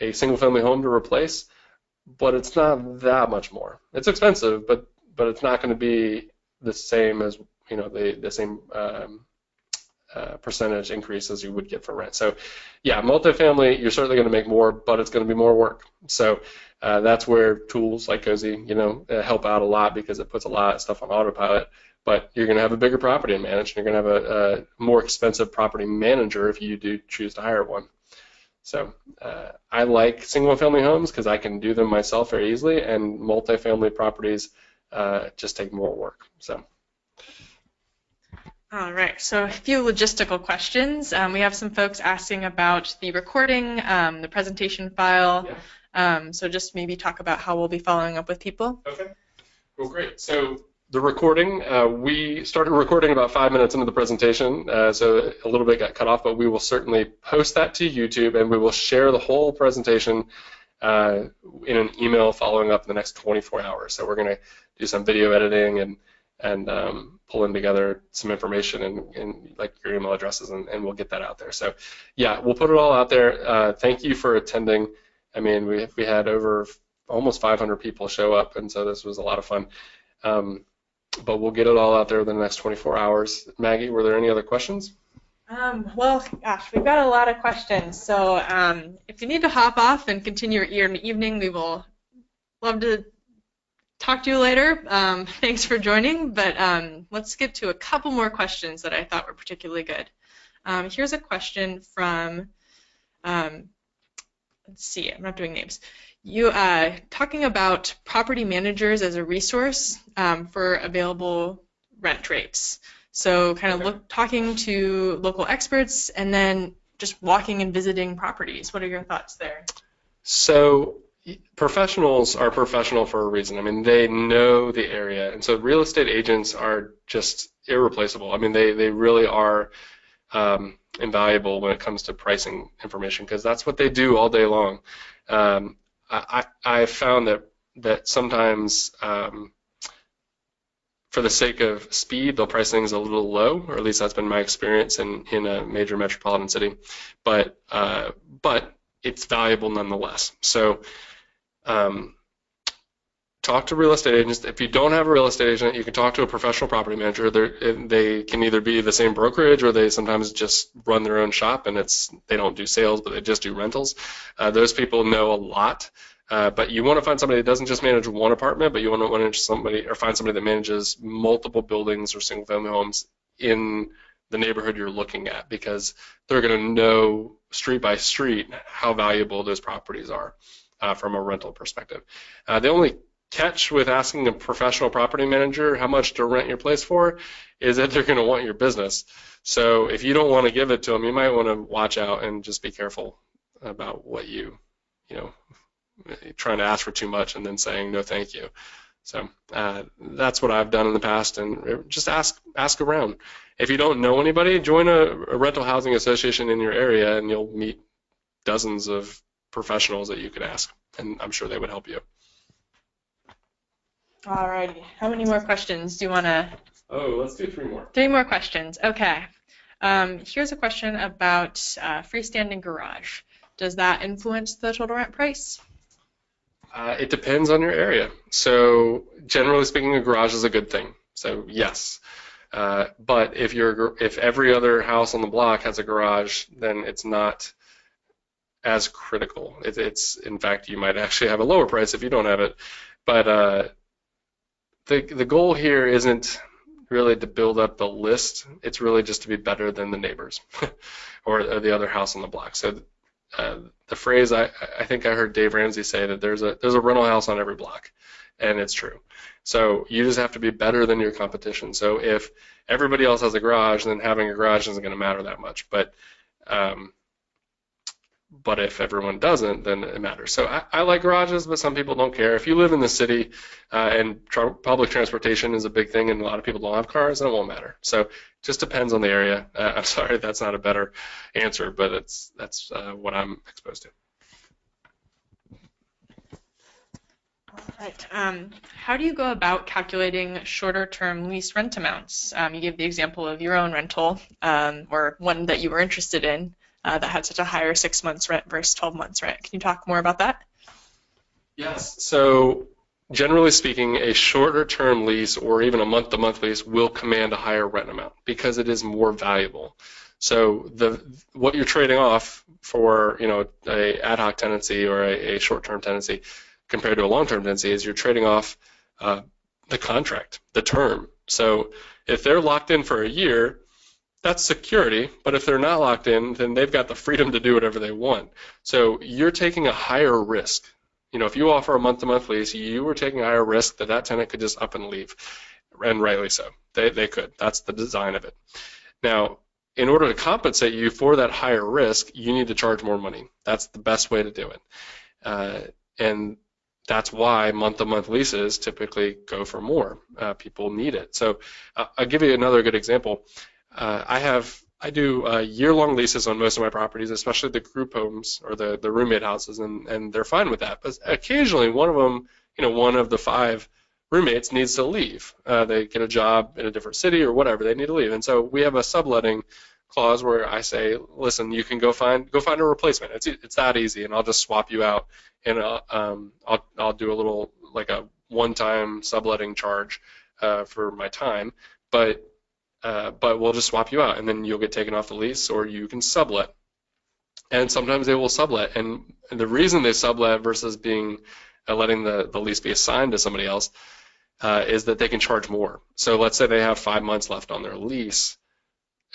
a single-family home to replace, but it's not that much more. It's expensive, but it's not going to be the same as the same percentage increase as you would get for rent. So, yeah, multifamily, you're certainly going to make more, but it's going to be more work. So that's where tools like Cozy, help out a lot, because it puts a lot of stuff on autopilot. But you're going to have a bigger property to manage. You're going to have a more expensive property manager if you do choose to hire one. So I like single-family homes because I can do them myself very easily, and multifamily properties just take more work. So. All right, so a few logistical questions. We have some folks asking about the recording, the presentation file. Yeah. So just maybe talk about how we'll be following up with people. Okay. Well, great. So the recording, we started recording about 5 minutes into the presentation, so a little bit got cut off, but we will certainly post that to YouTube, and we will share the whole presentation in an email following up in the next 24 hours. So we're going to do some video editing and pulling together some information and like your email addresses, and we'll get that out there. So yeah, we'll put it all out there. Thank you for attending. I mean, we had over almost 500 people show up, and so this was a lot of fun. But we'll get it all out there in the next 24 hours. Maggie, were there any other questions? Well, gosh, we've got a lot of questions. So if you need to hop off and continue your evening, we will love to talk to you later. Thanks for joining, but let's get to a couple more questions that I thought were particularly good. Here's a question from, let's see, I'm not doing names. You talking about property managers as a resource for available rent rates. So kind of talking to local experts and then just walking and visiting properties. What are your thoughts there? So professionals are professional for a reason. I mean, they know the area, and so real estate agents are just irreplaceable. I mean, they really are invaluable when it comes to pricing information, because that's what they do all day long. I've found that sometimes for the sake of speed, they'll price things a little low, or at least that's been my experience in a major metropolitan city. But it's valuable nonetheless. So talk to real estate agents. If you don't have a real estate agent, you can talk to a professional property manager. They can either be the same brokerage, or they sometimes just run their own shop, and they don't do sales, but they just do rentals. Those people know a lot. But you want to find somebody that doesn't just manage one apartment, but you want to manage somebody, or find somebody that manages multiple buildings or single-family homes in the neighborhood you're looking at, because they're going to know street by street how valuable those properties are from a rental perspective. The only catch with asking a professional property manager how much to rent your place for is that they're going to want your business. So if you don't want to give it to them, you might want to watch out and just be careful about what you know, trying to ask for too much and then saying no thank you. So that's what I've done in the past, and just ask around. If you don't know anybody, join a rental housing association in your area, and you'll meet dozens of professionals that you could ask, and I'm sure they would help you. All righty. How many more questions do you want to? Oh, let's do 3 more. 3 more questions. Okay. Here's a question about freestanding garage. Does that influence the total rent price? It depends on your area. So generally speaking, a garage is a good thing. So yes. But if every other house on the block has a garage, then it's not as critical. It's in fact, you might actually have a lower price if you don't have it. But the goal here isn't really to build up the list. It's really just to be better than the neighbors or the other house on the block. So the phrase I think I heard Dave Ramsey say that there's a rental house on every block, and it's true. So you just have to be better than your competition. So if everybody else has a garage, then having a garage isn't going to matter that much. But if everyone doesn't, then it matters. So I like garages, but some people don't care. If you live in the city and public transportation is a big thing and a lot of people don't have cars, then it won't matter. So it just depends on the area. I'm sorry, that's not a better answer, but that's what I'm exposed to. All right. How do you go about calculating shorter-term lease rent amounts? You gave the example of your own rental or one that you were interested in. That had such a higher 6 months rent versus 12 months rent. Can you talk more about that? Yes. So generally speaking, a shorter term lease or even a month-to-month lease will command a higher rent amount because it is more valuable. So what you're trading off for, a ad hoc tenancy or a short-term tenancy compared to a long-term tenancy is you're trading off the contract, the term. So if they're locked in for a year, that's security, but if they're not locked in, then they've got the freedom to do whatever they want. So you're taking a higher risk. If you offer a month-to-month lease, you are taking a higher risk that tenant could just up and leave, and rightly so. They could. That's the design of it. Now, in order to compensate you for that higher risk, you need to charge more money. That's the best way to do it. And that's why month-to-month leases typically go for more. People need it. So I'll give you another good example. I do year-long leases on most of my properties, especially the group homes or the roommate houses, and they're fine with that. But occasionally, one of them, one of the 5 roommates needs to leave. They get a job in a different city or whatever. They need to leave, and so we have a subletting clause where I say, listen, you can go find a replacement. It's that easy, and I'll just swap you out, and I'll do a little like a one-time subletting charge for my time, but we'll just swap you out, and then you'll get taken off the lease, or you can sublet. And sometimes they will sublet, and the reason they sublet versus being letting the lease be assigned to somebody else is that they can charge more. So let's say they have 5 months left on their lease,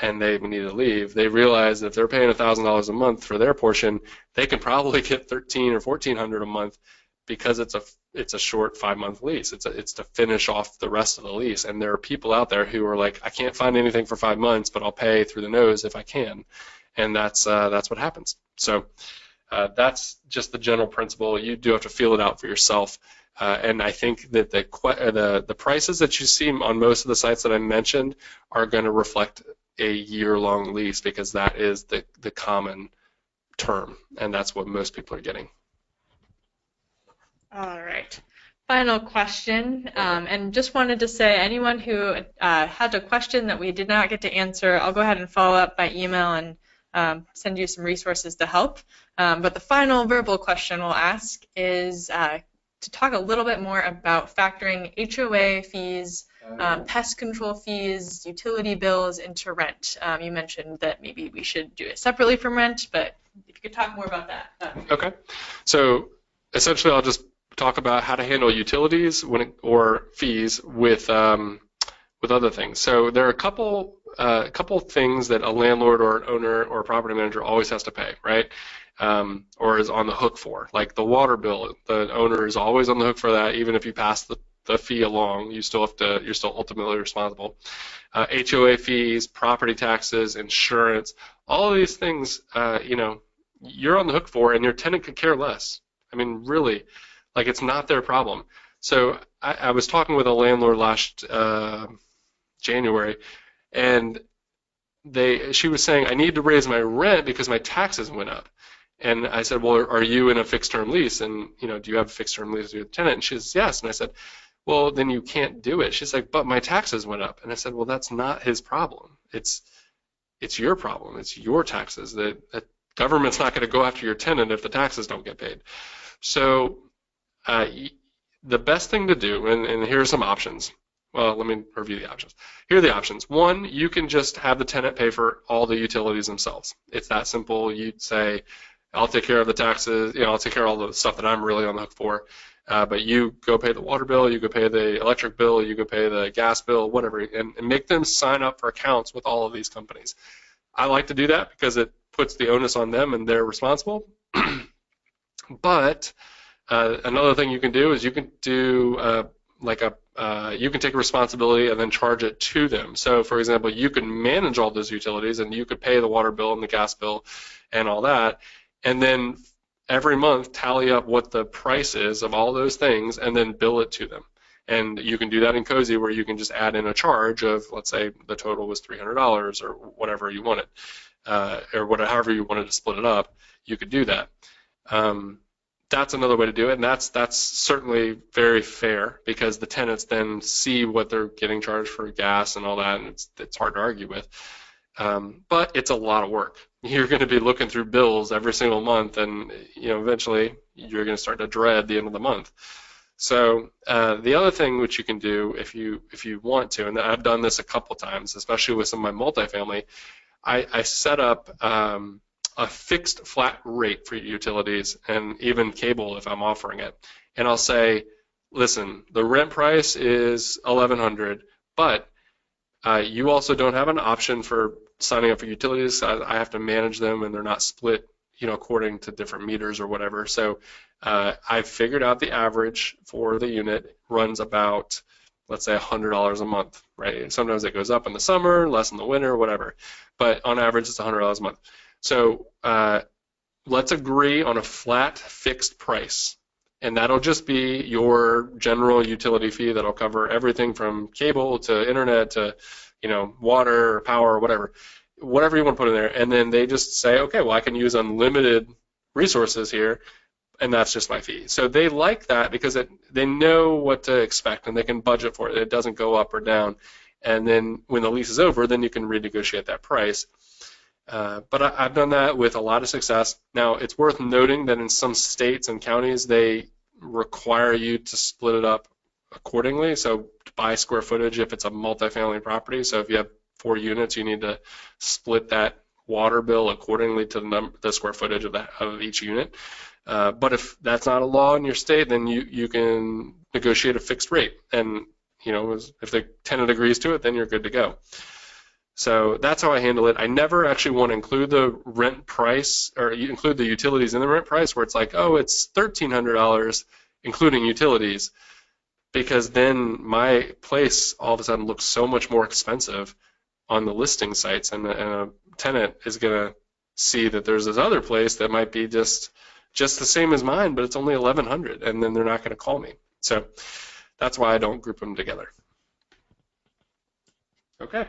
and they need to leave. They realize that if they're paying $1,000 a month for their portion, they can probably get $1,300 or $1,400 a month because it's a short 5-month lease. It's to finish off the rest of the lease. And there are people out there who are like, I can't find anything for 5 months, but I'll pay through the nose if I can. And that's what happens. So that's just the general principle. You do have to feel it out for yourself. And I think that the prices that you see on most of the sites that I mentioned are going to reflect a year-long lease, because that is the common term, and that's what most people are getting. All right. Final question, and just wanted to say, anyone who had a question that we did not get to answer, I'll go ahead and follow up by email and send you some resources to help. But the final verbal question we'll ask is to talk a little bit more about factoring HOA fees, pest control fees, utility bills into rent. You mentioned that maybe we should do it separately from rent, but if you could talk more about that. Okay. So essentially, I'll just talk about how to handle utilities or fees with other things. So there are a couple things that a landlord or an owner or a property manager always has to pay, right? Or is on the hook for, like the water bill. The owner is always on the hook for that, even if you pass the fee along. You're still ultimately responsible. HOA fees, property taxes, insurance, all of these things, you're on the hook for, and your tenant could care less. I mean, really, like, it's not their problem. So I was talking with a landlord last January, and she was saying, I need to raise my rent because my taxes went up. And I said, well, are you in a fixed-term lease? And, do you have a fixed-term lease with your tenant? And she says, yes. And I said, well, then you can't do it. She's like, but my taxes went up. And I said, well, that's not his problem. It's your problem. It's your taxes. The government's not going to go after your tenant if the taxes don't get paid. So the best thing to do, and here are some options. Well, let me review the options. Here are the options. One, you can just have the tenant pay for all the utilities themselves. It's that simple. You'd say, I'll take care of the taxes, I'll take care of all the stuff that I'm really on the hook for. But you go pay the water bill, you go pay the electric bill, you go pay the gas bill, whatever, and make them sign up for accounts with all of these companies. I like to do that because it puts the onus on them and they're responsible. But another thing you can do is you can do you can take responsibility and then charge it to them. So, for example, you can manage all those utilities and you could pay the water bill and the gas bill and all that, and then every month tally up what the price is of all those things and then bill it to them. And you can do that in Cozy, where you can just add in a charge of, let's say the total was $300 or whatever you wanted, or however you wanted to split it up, you could do that. That's another way to do it, and that's certainly very fair, because the tenants then see what they're getting charged for gas and all that, and it's hard to argue with. But it's a lot of work. You're going to be looking through bills every single month, and eventually you're going to start to dread the end of the month. So the other thing which you can do if you want to, and I've done this a couple times, especially with some of my multifamily, I set up a fixed flat rate for utilities and even cable if I'm offering it. And I'll say, listen, the rent price is $1,100, but you also don't have an option for signing up for utilities. I have to manage them, and they're not split, according to different meters or whatever. So I've figured out the average for the unit runs about, let's say, $100 a month, right? Sometimes it goes up in the summer, less in the winter, whatever. But on average, it's $100 a month. So let's agree on a flat fixed price, and that'll just be your general utility fee that'll cover everything from cable to internet to, water or power or whatever you want to put in there. And then they just say, okay, well, I can use unlimited resources here, and that's just my fee. So they like that because they know what to expect and they can budget for it. It doesn't go up or down. And then when the lease is over, then you can renegotiate that price. But I've done that with a lot of success. Now, it's worth noting that in some states and counties, they require you to split it up accordingly. So by square footage, if it's a multifamily property, so if you have 4 units, you need to split that water bill accordingly to the square footage of each unit. But if that's not a law in your state, then you can negotiate a fixed rate. And if the tenant agrees to it, then you're good to go. So that's how I handle it. I never actually want to include the rent price or include the utilities in the rent price where it's like, oh, it's $1,300 including utilities, because then my place all of a sudden looks so much more expensive on the listing sites, and a tenant is going to see that there's this other place that might be just the same as mine, but it's only $1,100, and then they're not going to call me. So that's why I don't group them together. Okay.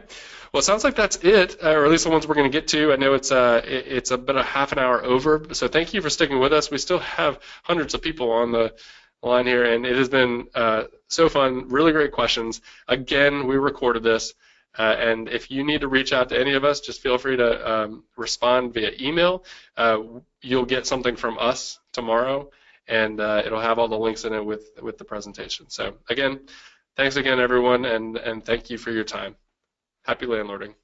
Well, it sounds like that's it, or at least the ones we're going to get to. I know it's about a half an hour over, so thank you for sticking with us. We still have hundreds of people on the line here, and it has been so fun. Really great questions. Again, we recorded this, and if you need to reach out to any of us, just feel free to respond via email. You'll get something from us tomorrow, and it'll have all the links in it with the presentation. So again, thanks again, everyone, and thank you for your time. Happy landlording.